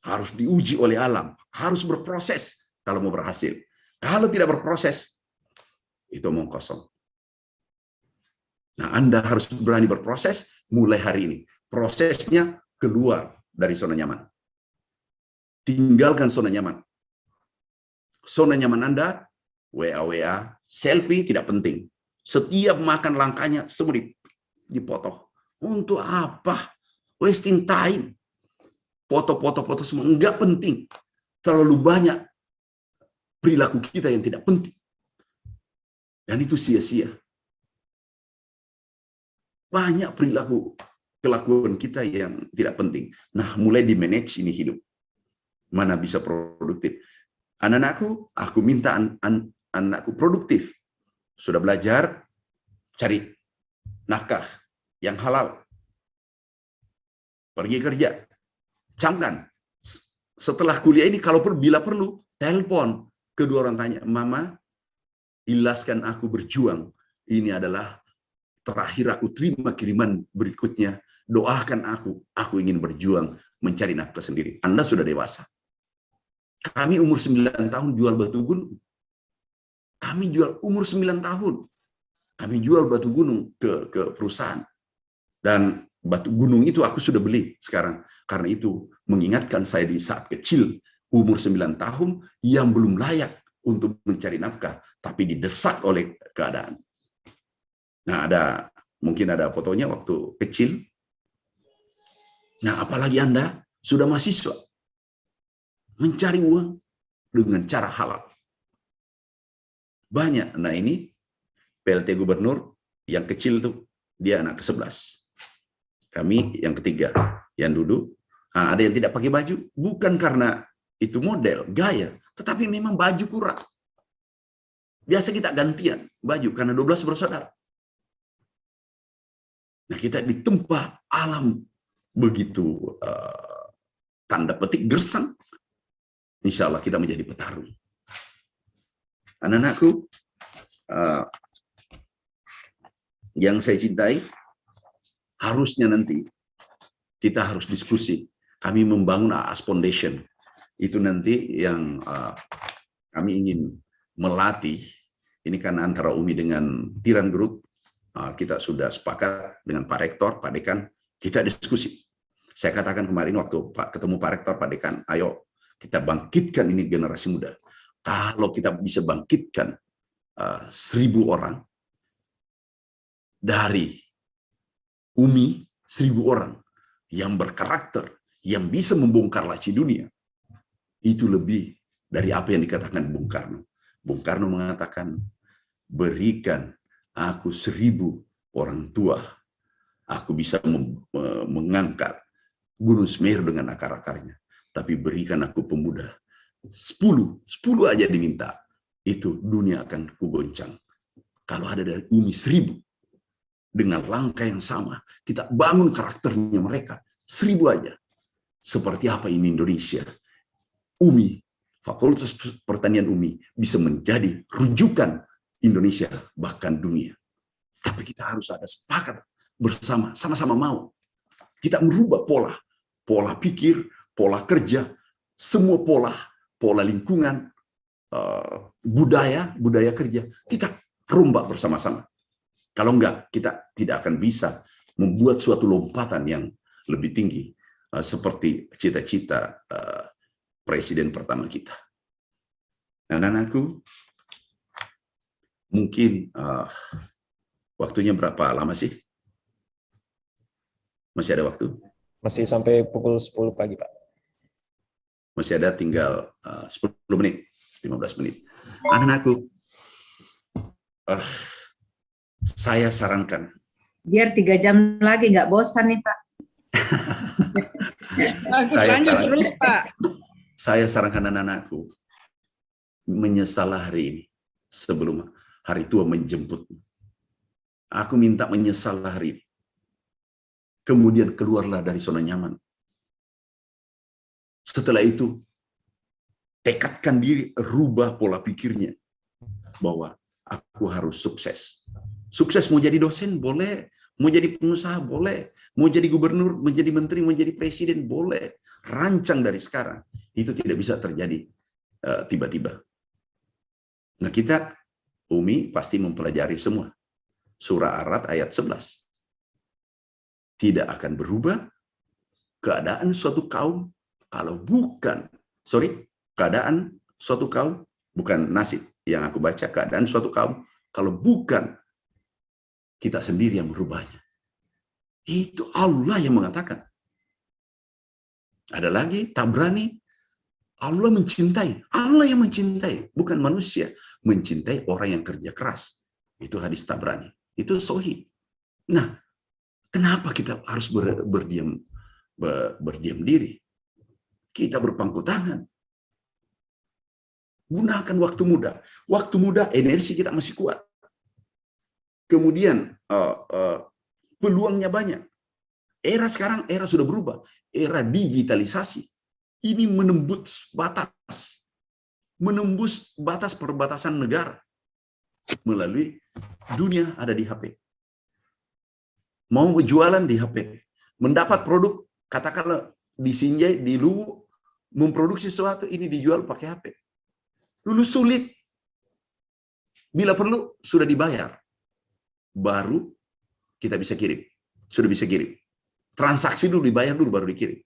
harus diuji oleh alam, harus berproses kalau mau berhasil. Kalau tidak berproses, itu omong kosong. Nah, Anda harus berani berproses mulai hari ini. Prosesnya keluar dari zona nyaman. Tinggalkan zona nyaman. Zona nyaman Anda, WA, selfie tidak penting. Setiap makan langkahnya semua dipotong. Untuk apa? Wasting time. Foto-foto semua enggak penting. Terlalu banyak perilaku kita yang tidak penting. Dan itu sia-sia. Banyak perilaku kelakuan kita yang tidak penting. Nah, mulai di manage ini hidup. Mana bisa produktif. Anak-anakku, aku minta anakku produktif. Sudah belajar, cari nafkah yang halal. Pergi kerja. Camkan. Setelah kuliah ini, kalau bila perlu, telepon. Kedua orang tanya, Mama, ilaskan aku berjuang. Ini adalah terakhir aku terima kiriman berikutnya. Doakan aku ingin berjuang mencari nafkah sendiri. Anda sudah dewasa. Kami umur 9 tahun jual batu gunung. Kami jual umur 9 tahun. Kami jual batu gunung ke perusahaan. Dan batu gunung itu aku sudah beli sekarang. Karena itu mengingatkan saya di saat kecil, umur 9 tahun, yang belum layak untuk mencari nafkah, tapi didesak oleh keadaan. Nah, mungkin ada fotonya waktu kecil. Nah, apalagi Anda sudah mahasiswa, mencari uang dengan cara halal. Banyak. Nah, ini PLT Gubernur yang kecil tuh, dia anak ke-11. Kami yang ketiga, yang duduk. Nah, ada yang tidak pakai baju, bukan karena itu model, gaya, tetapi memang baju kurang. Biasa kita gantian baju, karena 12 bersaudara. Nah, kita ditempa alam begitu tanda petik gersang. Insya Allah kita menjadi petarung. Anak-anakku, yang saya cintai, harusnya nanti kita harus diskusi. Kami membangun AAS Foundation. Itu nanti yang kami ingin melatih. Ini kan antara UMI dengan Tiran Group. Kita sudah sepakat dengan Pak Rektor, Pak Dekan, kita diskusi. Saya katakan kemarin waktu ketemu Pak Rektor, Pak Dekan, ayo kita bangkitkan ini generasi muda. Kalau kita bisa bangkitkan 1.000 orang dari UMI, 1.000 orang yang berkarakter, yang bisa membongkar laci dunia, itu lebih dari apa yang dikatakan Bung Karno. Bung Karno mengatakan, berikan aku 1.000 orang tua, aku bisa mengangkat Gunung Semeru dengan akar-akarnya. Tapi berikan aku pemuda 10 aja diminta, itu dunia akan kugoncang. Kalau ada dari UMI 1.000 dengan langkah yang sama, kita bangun karakternya mereka 1.000 aja. Seperti apa ini Indonesia? UMI, Fakultas Pertanian UMI bisa menjadi rujukan Indonesia bahkan dunia. Tapi kita harus ada sepakat bersama, sama-sama mau. Kita merubah pola pikir, pola kerja, semua pola lingkungan, budaya kerja, kita rombak bersama-sama. Kalau enggak, kita tidak akan bisa membuat suatu lompatan yang lebih tinggi, seperti cita-cita presiden pertama kita. Nah, anakku, mungkin waktunya berapa lama sih? Masih ada waktu? Masih sampai pukul 10 pagi, Pak. Masih ada tinggal 10 menit, 15 menit. Anak-anakku, saya sarankan. Biar 3 jam lagi, nggak bosan nih, Pak. Terus, Pak. Saya sarankan anak-anakku, menyesallah hari ini sebelum hari tua menjemputmu. Aku minta menyesallah hari ini. Kemudian keluarlah dari zona nyaman. Setelah itu, tekadkan diri, rubah pola pikirnya. Bahwa aku harus sukses. Sukses mau jadi dosen, boleh. Mau jadi pengusaha, boleh. Mau jadi gubernur, menjadi menteri, menjadi presiden, boleh. Rancang dari sekarang. Itu tidak bisa terjadi tiba-tiba. Nah, kita, Umi pasti mempelajari semua. Surah Ar-Ra'd ayat 11. Tidak akan berubah keadaan suatu kaum kalau bukan, keadaan suatu kaum, bukan nasib yang aku baca, keadaan suatu kaum kalau bukan kita sendiri yang merubahnya. Itu Allah yang mengatakan. Ada lagi, Tabrani, Allah mencintai. Allah yang mencintai, bukan manusia. Mencintai orang yang kerja keras. Itu hadis Tabrani. Itu sahih. Nah, kenapa kita harus berdiam diri? Kita berpangku tangan. Gunakan waktu muda. Waktu muda, energi kita masih kuat. Kemudian, peluangnya banyak. Era sekarang, era sudah berubah. Era digitalisasi. Ini menembus batas perbatasan negara melalui dunia ada di HP. Mau berjualan di HP, mendapat produk, katakanlah di Sinjai, di Luwu, memproduksi sesuatu, ini dijual pakai HP. Dulu sulit. Bila perlu, sudah dibayar. Baru kita bisa kirim. Sudah bisa kirim. Transaksi dulu, dibayar dulu, baru dikirim.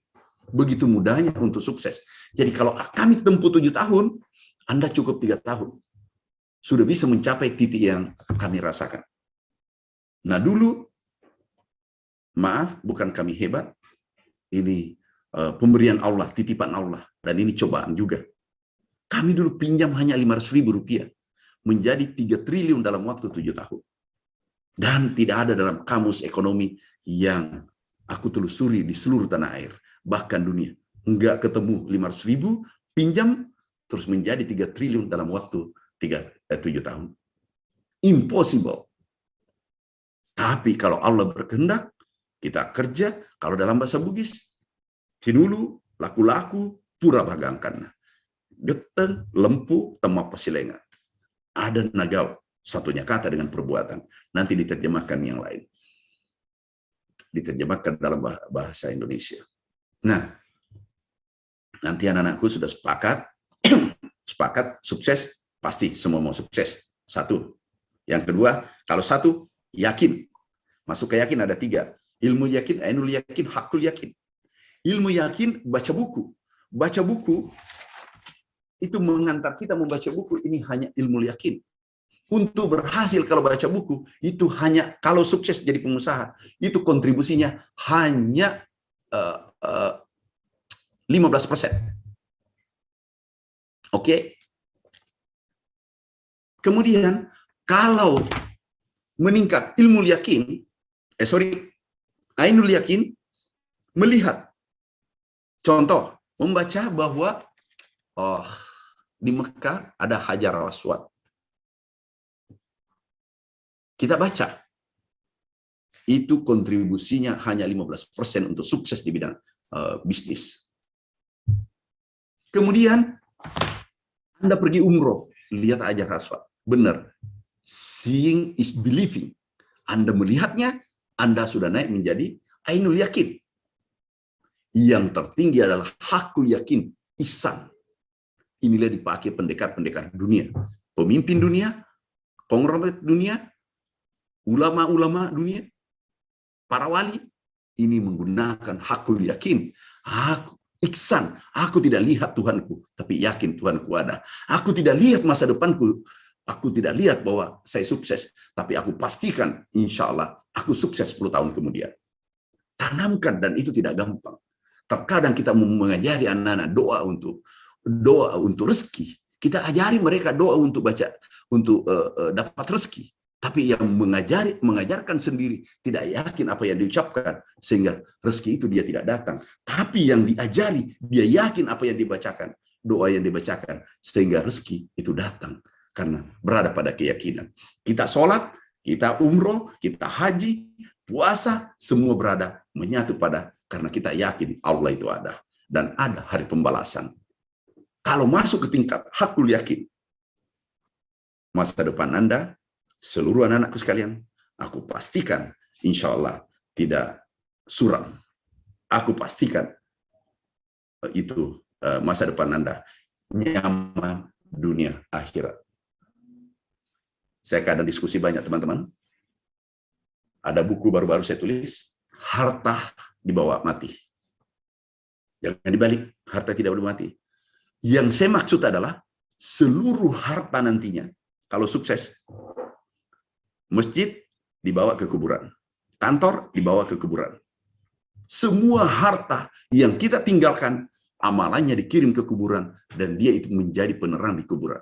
Begitu mudahnya untuk sukses. Jadi kalau kami tempuh 7 tahun, Anda cukup 3 tahun. Sudah bisa mencapai titik yang kami rasakan. Nah dulu, maaf, bukan kami hebat. Ini pemberian Allah, titipan Allah. Dan ini cobaan juga. Kami dulu pinjam hanya 500.000 rupiah. Menjadi 3 triliun dalam waktu 7 tahun. Dan tidak ada dalam kamus ekonomi yang aku telusuri di seluruh tanah air. Bahkan dunia. Enggak ketemu 500.000, pinjam, terus menjadi 3 triliun dalam waktu 7 tahun. Impossible. Tapi kalau Allah berkehendak, kita kerja. Kalau dalam bahasa Bugis, tinulu, laku-laku, pura bagangkan. Geteng, lempu, temap pasilengan. Ada nagau. Satunya kata dengan perbuatan. Nanti diterjemahkan yang lain. Diterjemahkan dalam bahasa Indonesia. Nah, nanti anak-anakku sudah sepakat, sukses, pasti semua mau sukses. Satu. Yang kedua, kalau satu, yakin. Masuk ke yakin ada 3. Ilmu yakin, ainul yakin, hakul yakin. Ilmu yakin, baca buku. Baca buku, itu mengantar kita membaca buku, ini hanya ilmu yakin. Untuk berhasil kalau baca buku, itu hanya, kalau sukses jadi pengusaha, itu kontribusinya hanya 15%. Oke? Kemudian, kalau meningkat ilmu yakin, ainul yakin, melihat, contoh, membaca bahwa, di Mekah ada Hajar Aswad. Kita baca, itu kontribusinya hanya 15% untuk sukses di bidang bisnis. Kemudian, Anda pergi umroh, lihat Hajar Aswad. Benar, seeing is believing. Anda melihatnya, Anda sudah naik menjadi ainul yakin. Yang tertinggi adalah hakul yakin, ihsan. Inilah dipakai pendekar-pendekar dunia. Pemimpin dunia, konglomerat dunia, ulama-ulama dunia, para wali, ini menggunakan hakul yakin. Ihsan, aku tidak lihat Tuhanku, tapi yakin Tuhanku ada. Aku tidak lihat masa depanku, aku tidak lihat bahwa saya sukses, tapi aku pastikan, insya Allah, aku sukses 10 tahun kemudian. Tanamkan, dan itu tidak gampang. Terkadang kita mengajari anak-anak doa untuk rezeki. Kita ajari mereka doa untuk baca, untuk dapat rezeki. Tapi yang mengajarkan sendiri tidak yakin apa yang diucapkan, sehingga rezeki itu dia tidak datang. Tapi yang diajari, dia yakin apa yang dibacakan, doa yang dibacakan, sehingga rezeki itu datang. Karena berada pada keyakinan. Kita sholat, kita umroh, kita haji, puasa, semua berada menyatu pada, karena kita yakin Allah itu ada. Dan ada hari pembalasan. Kalau masuk ke tingkat hakul yakin, masa depan Anda, seluruh anak-anakku sekalian, aku pastikan insya Allah tidak suram. Aku pastikan itu masa depan Anda nyaman dunia akhirat. Saya kadang diskusi banyak teman-teman. Ada buku baru-baru saya tulis, harta dibawa mati. Jangan dibalik, harta tidak boleh mati. Yang saya maksud adalah seluruh harta nantinya, kalau sukses, masjid dibawa ke kuburan, kantor dibawa ke kuburan. Semua harta yang kita tinggalkan, amalannya dikirim ke kuburan, dan dia itu menjadi penerang di kuburan.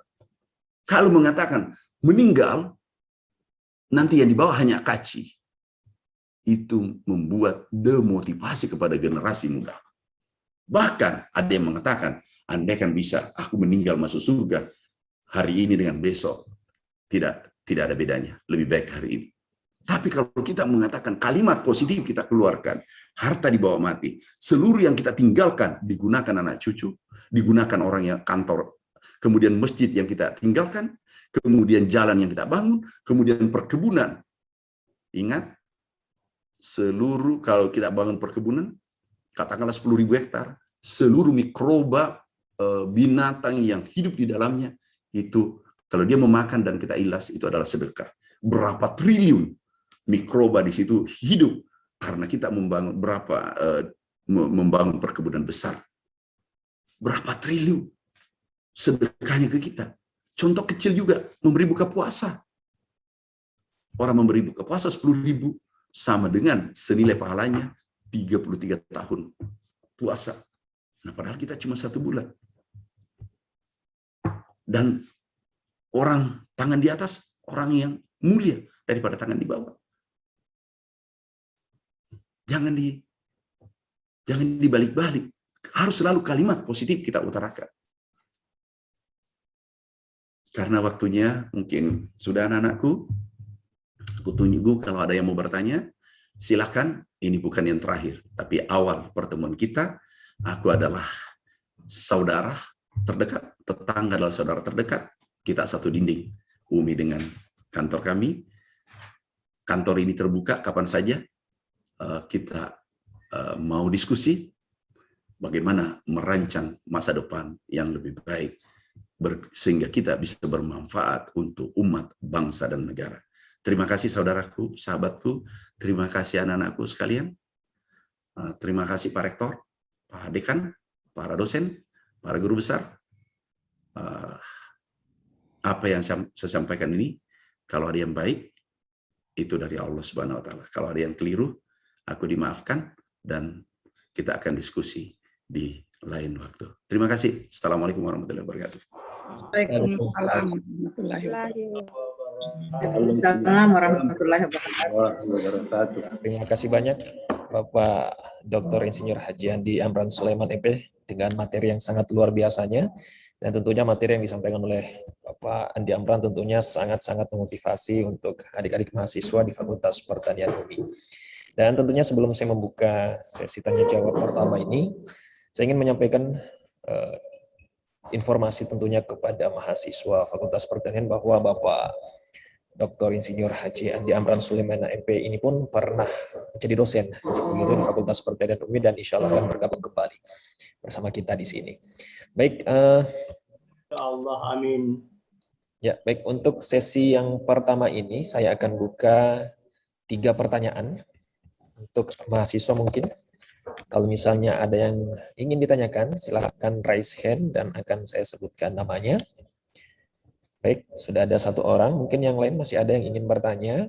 Kalau mengatakan meninggal, nanti yang dibawa hanya kaci, itu membuat demotivasi kepada generasi muda. Bahkan ada yang mengatakan, andaikan bisa aku meninggal masuk surga hari ini dengan besok, tidak ada bedanya, lebih baik hari ini. Tapi kalau kita mengatakan kalimat positif kita keluarkan, harta dibawa mati, seluruh yang kita tinggalkan digunakan anak cucu, digunakan orang yang kantor, kemudian masjid yang kita tinggalkan, kemudian jalan yang kita bangun, kemudian perkebunan. Ingat, seluruh kalau kita bangun perkebunan, katakanlah 10.000 hektar, seluruh mikroba binatang yang hidup di dalamnya itu kalau dia memakan dan kita ilas itu adalah sedekah. Berapa triliun mikroba di situ hidup karena kita membangun perkebunan besar. Berapa triliun sedekahnya ke kita. Contoh kecil juga, memberi buka puasa. Orang memberi buka puasa 10.000 sama dengan senilai pahalanya 33 tahun puasa. Nah, padahal kita cuma 1 bulan. Dan orang tangan di atas, orang yang mulia daripada tangan di bawah. Jangan dibalik-balik. Harus selalu kalimat positif kita utarakan. Karena waktunya mungkin sudah anak-anakku. Aku tunggu kalau ada yang mau bertanya, silakan. Ini bukan yang terakhir, tapi awal pertemuan kita. Aku adalah saudara terdekat, tetangga adalah saudara terdekat. Kita satu dinding, Umi dengan kantor kami. Kantor ini terbuka kapan saja. Kita mau diskusi bagaimana merancang masa depan yang lebih baik, sehingga kita bisa bermanfaat untuk umat, bangsa, dan negara. Terima kasih saudaraku, sahabatku, terima kasih anak-anakku sekalian, terima kasih Pak Rektor, Pak Dekan, para dosen, para guru besar. Apa yang saya sampaikan ini, kalau ada yang baik, itu dari Allah Subhanahu wa Ta'ala. Kalau ada yang keliru, aku dimaafkan, dan kita akan diskusi di lain waktu. Terima kasih. Assalamualaikum warahmatullahi wabarakatuh. Waalaikumsalam warahmatullahi wabarakatuh. Waalaikumsalam warahmatullahi wabarakatuh. Terima kasih banyak Bapak Dr. Insinyur Haji Andi Amran Sulaiman MP dengan materi yang sangat luar biasanya, dan tentunya materi yang disampaikan oleh Bapak Andi Amran tentunya sangat-sangat memotivasi untuk adik-adik mahasiswa di Fakultas Pertanian UMI. Dan tentunya sebelum saya membuka sesi tanya jawab pertama ini, saya ingin menyampaikan informasi tentunya kepada mahasiswa Fakultas Pertanian bahwa Bapak Dr. Insinyur Haji Andi Amran Sulaiman MP ini pun pernah menjadi dosen begitu di Fakultas Pertanian UMI, dan insya Allah akan bergabung kembali bersama kita di sini. Baik, Allah, amin. Ya, baik, untuk sesi yang pertama ini saya akan buka 3 pertanyaan untuk mahasiswa. Mungkin kalau misalnya ada yang ingin ditanyakan, silakan raise hand dan akan saya sebutkan namanya. Baik, sudah ada 1 orang, mungkin yang lain masih ada yang ingin bertanya.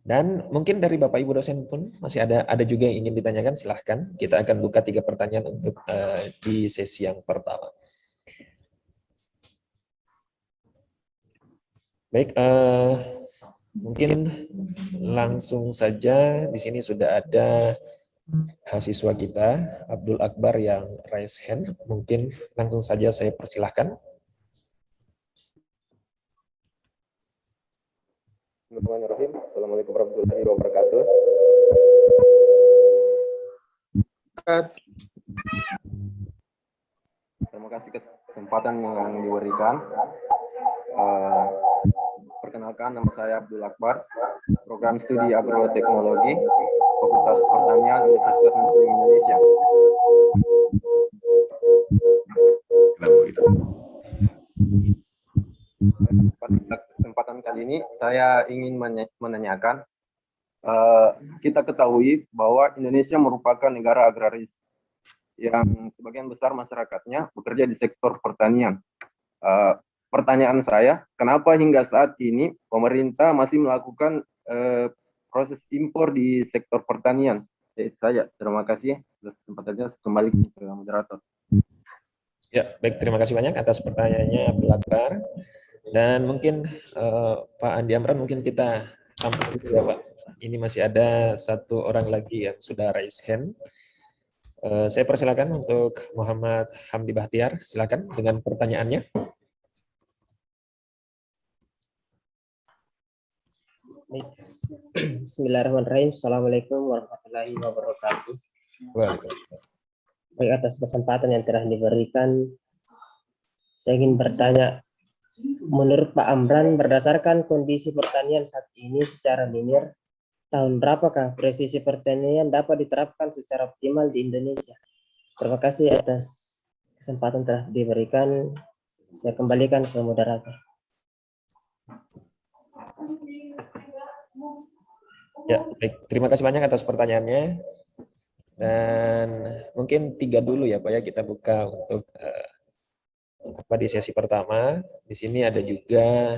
Dan mungkin dari Bapak Ibu dosen pun masih ada juga yang ingin ditanyakan, silahkan. Kita akan buka 3 pertanyaan untuk di sesi yang pertama. Baik, mungkin langsung saja di sini sudah ada mahasiswa kita, Abdul Akbar, yang raise hand. Mungkin langsung saja saya persilahkan. Bismillahirrahmanirrahim. Assalamualaikum warahmatullahi wabarakatuh. Terima kasih kesempatan yang diberikan. Perkenalkan, nama saya Abdul Akbar, program studi agroteknologi, Fakultas Pertanian Universitas Muslim Indonesia. Pada kesempatan kali ini saya ingin menanyakan, kita ketahui bahwa Indonesia merupakan negara agraris yang sebagian besar masyarakatnya bekerja di sektor pertanian. Pertanyaan saya, kenapa hingga saat ini pemerintah masih melakukan proses impor di sektor pertanian? Itu saja. Terima kasih. Kesempatannya kembali ke moderator. Ya, baik. Terima kasih banyak atas pertanyaannya, Abdul Akbar. Dan mungkin Pak Andi Amran, mungkin kita tampung dulu ya, Pak. Ini masih ada satu orang lagi yang sudah raise hand. Saya persilakan untuk Muhammad Hamdi Bahtiar. Silakan dengan pertanyaannya. Bismillahirrahmanirrahim. Assalamualaikum warahmatullahi wabarakatuh. Baik, atas kesempatan yang telah diberikan, saya ingin bertanya, menurut Pak Amran, berdasarkan kondisi pertanian saat ini secara linear, tahun berapakah presisi pertanian dapat diterapkan secara optimal di Indonesia? Terima kasih atas kesempatan telah diberikan. Saya kembalikan ke moderator. Ya, baik. Terima kasih banyak atas pertanyaannya. Dan mungkin 3 dulu ya, Pak ya, kita buka untuk di sesi pertama. Di sini ada juga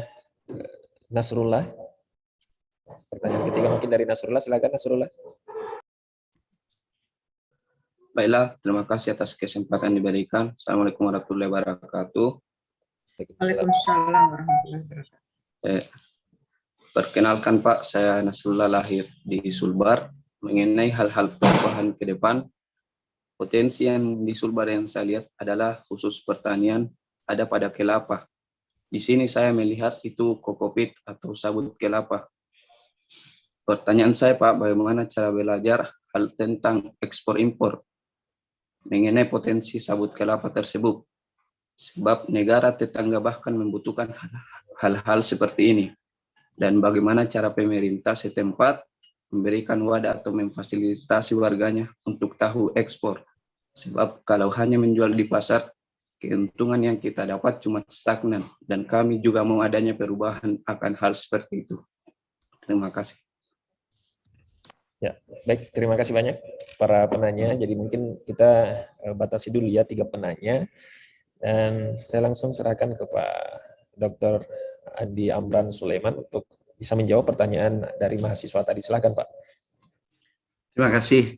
Nasrullah. Pertanyaan ketiga mungkin dari Nasrullah. Silakan Nasrullah. Baiklah, terima kasih atas kesempatan diberikan. Assalamualaikum warahmatullahi wabarakatuh. Waalaikumsalam warahmatullahi wabarakatuh. Perkenalkan Pak, saya Nasrullah, lahir di Sulbar. Mengenai hal-hal perubahan ke depan, potensi yang di Sulbar yang saya lihat adalah khusus pertanian ada pada kelapa. Di sini saya melihat itu kokopit atau sabut kelapa. Pertanyaan saya Pak, bagaimana cara belajar hal tentang ekspor impor mengenai potensi sabut kelapa tersebut? Sebab negara tetangga bahkan membutuhkan hal-hal seperti ini. Dan bagaimana cara pemerintah setempat memberikan wadah atau memfasilitasi warganya untuk tahu ekspor. Sebab kalau hanya menjual di pasar, keuntungan yang kita dapat cuma stagnan. Dan kami juga mau adanya perubahan akan hal seperti itu. Terima kasih. Ya, baik. Terima kasih banyak para penanya. Jadi mungkin kita batasi dulu ya 3 penanya. Dan saya langsung serahkan ke Pak Dr. Andi Amran Sulaiman untuk bisa menjawab pertanyaan dari mahasiswa tadi. Silakan Pak. Terima kasih.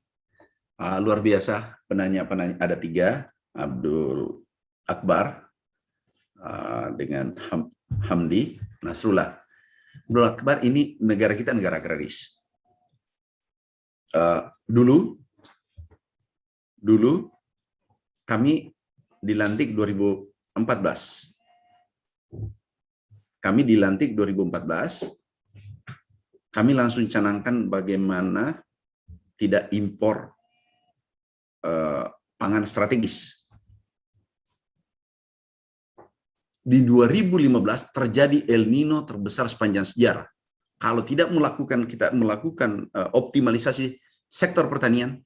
Luar biasa penanya-penanya, ada 3, Abdul Akbar dengan Hamdi Nasrullah. Abdul Akbar, ini negara kita negara agraris. Dulu kami dilantik 2014. Kami langsung canangkan bagaimana tidak impor pangan strategis. Di 2015 terjadi El Nino terbesar sepanjang sejarah. Kalau tidak kita melakukan optimalisasi sektor pertanian,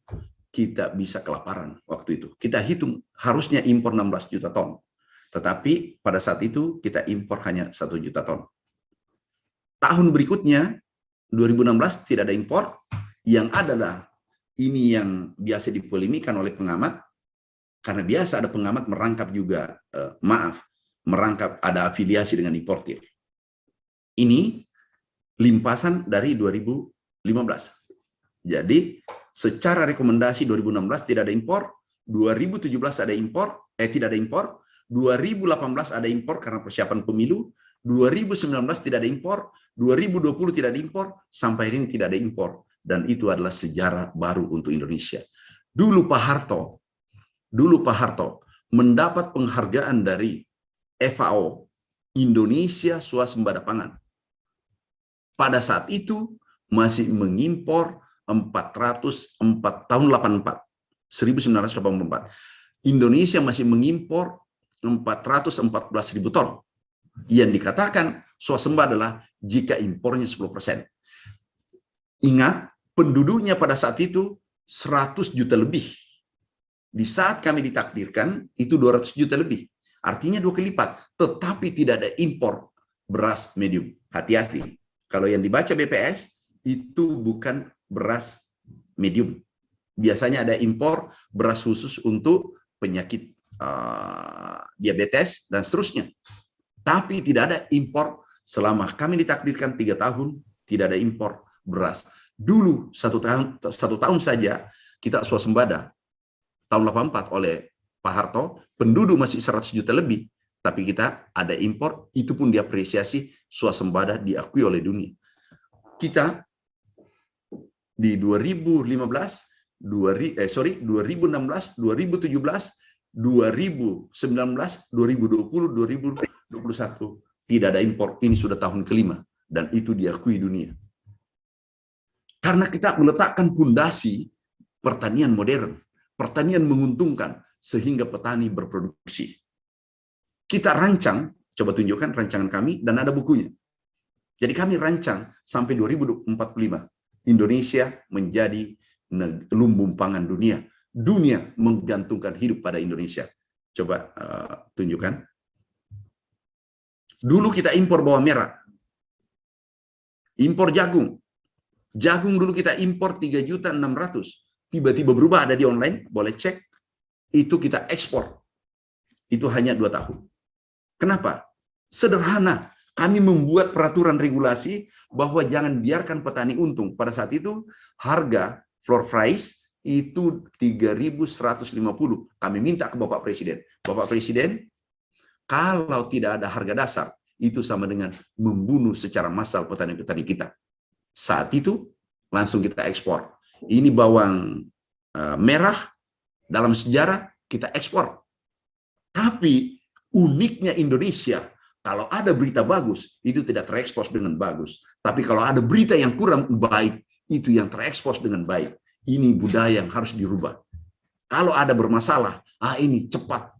kita bisa kelaparan waktu itu. Kita hitung harusnya impor 16 juta ton. Tetapi pada saat itu kita impor hanya 1 juta ton. Tahun berikutnya, 2016 tidak ada impor. Yang adalah ini yang biasa dipolemikan oleh pengamat, karena biasa ada pengamat merangkap juga, merangkap ada afiliasi dengan importir. Ini limpasan dari 2015. Jadi secara rekomendasi 2016 tidak ada impor, 2017 ada impor, tidak ada impor, 2018 ada impor karena persiapan pemilu, 2019 tidak ada impor, 2020 tidak ada impor, sampai ini tidak ada impor. Dan itu adalah sejarah baru untuk Indonesia. Dulu Pak Harto mendapat penghargaan dari FAO, Indonesia Swasembada Pangan. Pada saat itu masih mengimpor 404 tahun 1984. Indonesia masih mengimpor 414.000 ton. Yang dikatakan swasembada adalah jika impornya 10%. Ingat, penduduknya pada saat itu 100 juta lebih. Di saat kami ditakdirkan, itu 200 juta lebih. Artinya 2 kali lipat. Tetapi tidak ada impor beras medium. Hati-hati. Kalau yang dibaca BPS itu bukan beras medium. Biasanya ada impor beras khusus untuk penyakit diabetes dan seterusnya. Tapi tidak ada impor selama kami ditakdirkan 3 tahun, tidak ada impor beras. Dulu satu tahun saja kita swasembada tahun 84 oleh Pak Harto, penduduk masih 100 juta lebih, tapi kita ada impor, itu pun diapresiasi, swasembada diakui oleh dunia. Kita di 2016, 2016, 2017, 2019, 2020, 2021 tidak ada impor. Ini sudah tahun kelima dan itu diakui dunia. Karena kita meletakkan pondasi pertanian modern, pertanian menguntungkan sehingga petani berproduksi. Kita rancang, coba tunjukkan rancangan kami dan ada bukunya. Jadi kami rancang sampai 2045 Indonesia menjadi lumbung pangan dunia. Dunia menggantungkan hidup pada Indonesia. Coba tunjukkan. Dulu kita impor bawang merah. Impor jagung. Jagung dulu kita impor 3.600.000. Tiba-tiba berubah, ada di online, boleh cek. Itu kita ekspor. Itu hanya 2 tahun. Kenapa? Sederhana. Kami membuat peraturan regulasi bahwa jangan biarkan petani untung. Pada saat itu harga floor price itu 3.150. Kami minta ke Bapak Presiden. Bapak Presiden, kalau tidak ada harga dasar, itu sama dengan membunuh secara massal petani-petani kita. Saat itu langsung kita ekspor. Ini bawang merah dalam sejarah kita ekspor. Tapi uniknya Indonesia, kalau ada berita bagus, itu tidak terekspos dengan bagus. Tapi kalau ada berita yang kurang baik, itu yang terekspos dengan baik. Ini budaya yang harus dirubah. Kalau ada bermasalah, ini cepat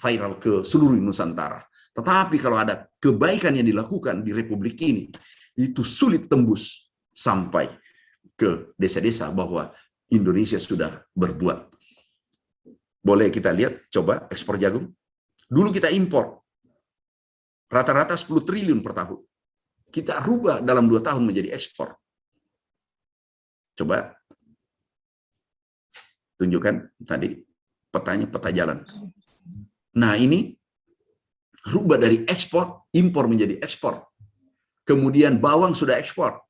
viral ke seluruh Nusantara. Tetapi kalau ada kebaikan yang dilakukan di Republik ini, itu sulit tembus sampai ke desa-desa bahwa Indonesia sudah berbuat. Boleh kita lihat, coba ekspor jagung. Dulu kita impor. Rata-rata 10 triliun per tahun. Kita rubah dalam 2 tahun menjadi ekspor. Coba tunjukkan tadi petanya, peta jalan. Nah ini rubah dari ekspor, impor menjadi ekspor. Kemudian bawang sudah ekspor.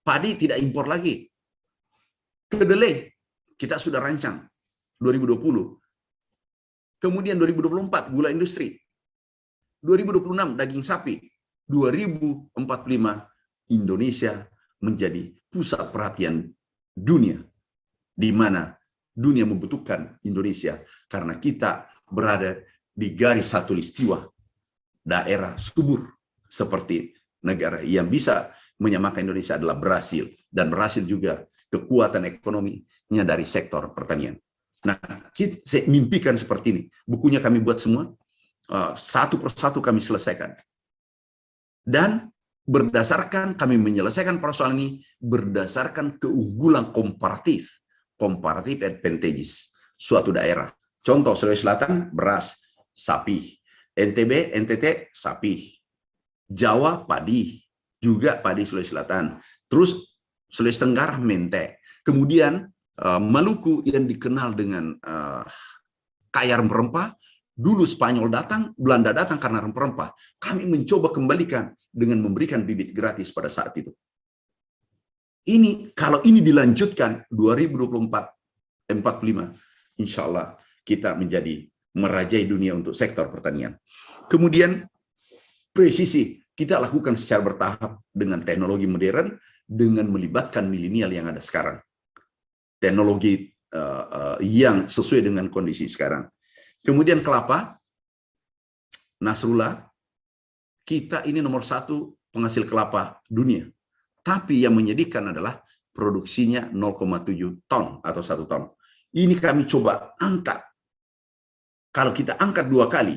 Padi tidak impor lagi. Kedelai kita sudah rancang 2020. Kemudian 2024 gula industri. 2026 daging sapi, 2045 Indonesia menjadi pusat perhatian dunia, di mana dunia membutuhkan Indonesia karena kita berada di garis khatulistiwa, daerah subur seperti negara yang bisa menyamakan Indonesia adalah Brasil, dan Brasil juga kekuatan ekonominya dari sektor pertanian. Nah, saya mimpikan seperti ini. Bukunya kami buat semua. Satu persatu kami selesaikan. Dan berdasarkan kami menyelesaikan persoalan ini berdasarkan keunggulan komparatif advantages suatu daerah. Contoh Sulawesi Selatan beras, sapi. NTB, NTT sapi. Jawa padi, juga padi Sulawesi Selatan. Terus Sulawesi Tenggara mente. Kemudian Maluku yang dikenal dengan kaya rempah-rempah. Dulu Spanyol datang, Belanda datang karena rempah-rempah. Kami mencoba kembalikan dengan memberikan bibit gratis pada saat itu. Ini, kalau ini dilanjutkan 2024-45, insya Allah kita menjadi merajai dunia untuk sektor pertanian. Kemudian presisi kita lakukan secara bertahap dengan teknologi modern, dengan melibatkan milenial yang ada sekarang. Teknologi yang sesuai dengan kondisi sekarang. Kemudian kelapa, Nasrullah, kita ini nomor 1 penghasil kelapa dunia. Tapi yang menyedihkan adalah produksinya 0,7 ton atau 1 ton. Ini kami coba angkat. Kalau kita angkat 2 kali,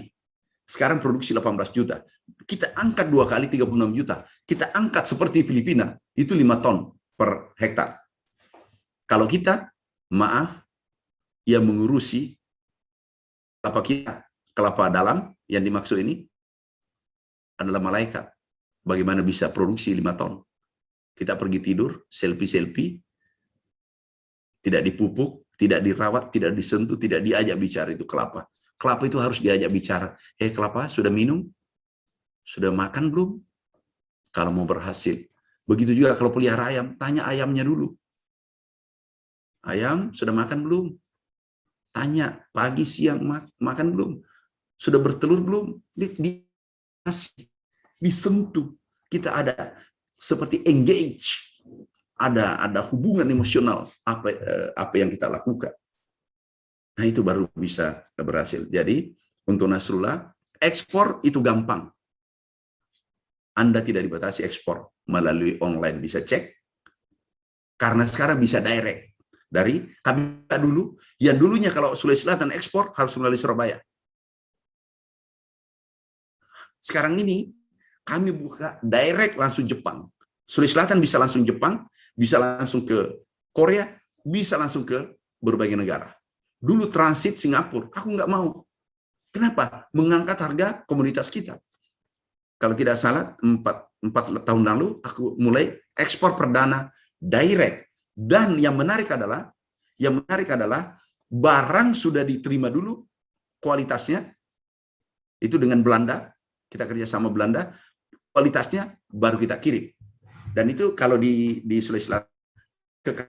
sekarang produksi 18 juta. Kita angkat 2 kali 36 juta. Kita angkat seperti Filipina, itu 5 ton per hektar. Kalau kita, maaf, yang mengurusi kelapa kita, kelapa dalam yang dimaksud ini adalah malaikat. bagaimana bisa produksi 5 ton. Kita pergi tidur, selfie-selfie, tidak dipupuk, tidak dirawat, tidak disentuh, tidak diajak bicara. Itu kelapa. Kelapa itu harus diajak bicara. Kelapa, sudah minum? Sudah makan belum? Kalau mau berhasil. Begitu juga kalau pelihara ayam, tanya ayamnya dulu. Ayam, sudah makan belum? Tanya, pagi, siang, makan belum? Sudah bertelur belum? Disentuh. Kita ada seperti engage. Ada hubungan emosional apa yang kita lakukan. Nah, itu baru bisa berhasil. Jadi, untuk Nasrullah, ekspor itu gampang. Anda tidak dibatasi ekspor melalui online, bisa cek. Karena sekarang bisa direct. Dari kami dulu, yang dulunya kalau Sulawesi Selatan ekspor harus melalui Surabaya. Sekarang ini, kami buka direct langsung Jepang. Sulawesi Selatan bisa langsung Jepang, bisa langsung ke Korea, bisa langsung ke berbagai negara. Dulu transit Singapura, aku nggak mau. Kenapa? Mengangkat harga komoditas kita. Kalau tidak salah, 4 tahun lalu, aku mulai ekspor perdana direct. Dan yang menarik adalah barang sudah diterima dulu, kualitasnya, itu dengan Belanda, kita kerja sama Belanda, kualitasnya baru kita kirim. Dan itu kalau di Sulawesi Selatan,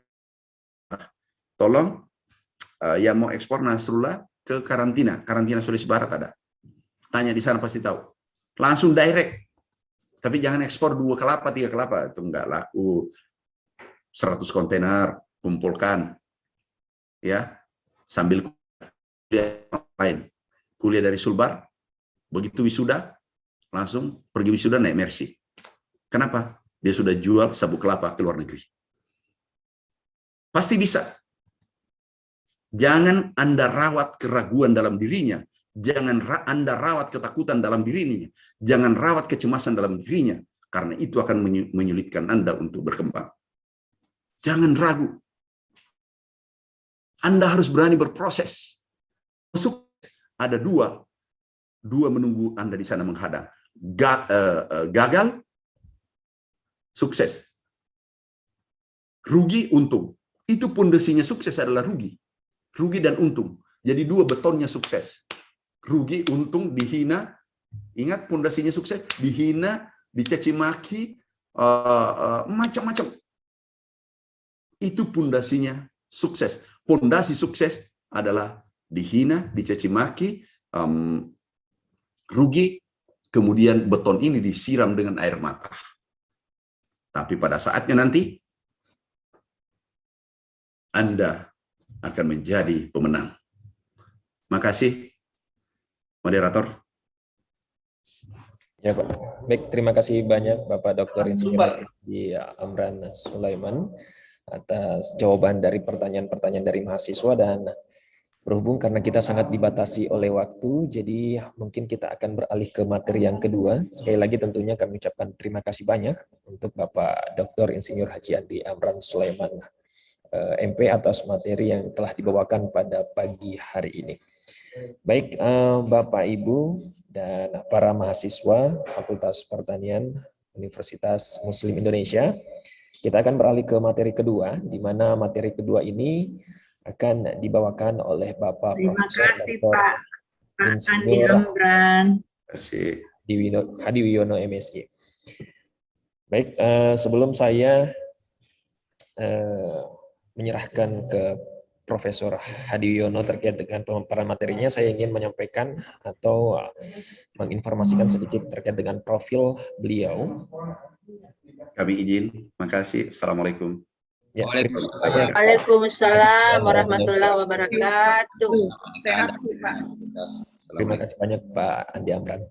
tolong yang mau ekspor Nasrullah ke karantina Sulawesi Barat ada. Tanya di sana pasti tahu. Langsung direct. Tapi jangan ekspor 2 kelapa, 3 kelapa, itu enggak laku. 100 kontainer kumpulkan. Ya, sambil kuliah dari Sulbar, begitu wisuda langsung pergi wisuda naik Mercy. Kenapa? Dia sudah jual sabuk kelapa ke luar negeri. Pasti bisa. Jangan Anda rawat keraguan dalam dirinya. Jangan Anda rawat ketakutan dalam dirinya. Jangan rawat kecemasan dalam dirinya. Karena itu akan menyulitkan Anda untuk berkembang. Jangan ragu. Anda harus berani berproses. Ada dua menunggu Anda di sana menghadang. Gagal, sukses. Rugi, untung. Itu pondasinya sukses adalah rugi. Rugi dan untung. Jadi 2 betonnya sukses. Rugi, untung, dihina. Ingat pondasinya sukses. Dihina, dicaci maki, macam-macam. Itu pondasinya sukses. Pondasi sukses adalah dihina, dicaci maki, rugi, kemudian beton ini disiram dengan air mata. Tapi pada saatnya nanti, Anda akan menjadi pemenang. Makasih, moderator. Ya, Pak. Baik, terima kasih banyak Bapak Dr. Insinyur Amran Sulaiman atas jawaban dari pertanyaan-pertanyaan dari mahasiswa. Dan berhubung karena kita sangat dibatasi oleh waktu, jadi mungkin kita akan beralih ke materi yang kedua. Sekali lagi tentunya kami ucapkan terima kasih banyak untuk Bapak Dr. Insinyur Haji Andi Amran Sulaiman, MP, atas materi yang telah dibawakan pada pagi hari ini. Baik, Bapak, Ibu, dan para mahasiswa Fakultas Pertanian Universitas Muslim Indonesia, kita akan beralih ke materi kedua, di mana materi kedua ini akan dibawakan oleh Bapak Terima Profesor kasih Dr. Pak Andi Amran. Hadi Wiono, MSc. Baik, sebelum saya menyerahkan ke Profesor Hadi Wiono terkait dengan pemaparan materinya, saya ingin menyampaikan atau menginformasikan sedikit terkait dengan profil beliau. Kami izin. Makasih. Assalamualaikum. Ya, Waalaikumsalam warahmatullahi wabarakatuh. Sehat, Pak. terima kasih banyak Pak Andi Amran.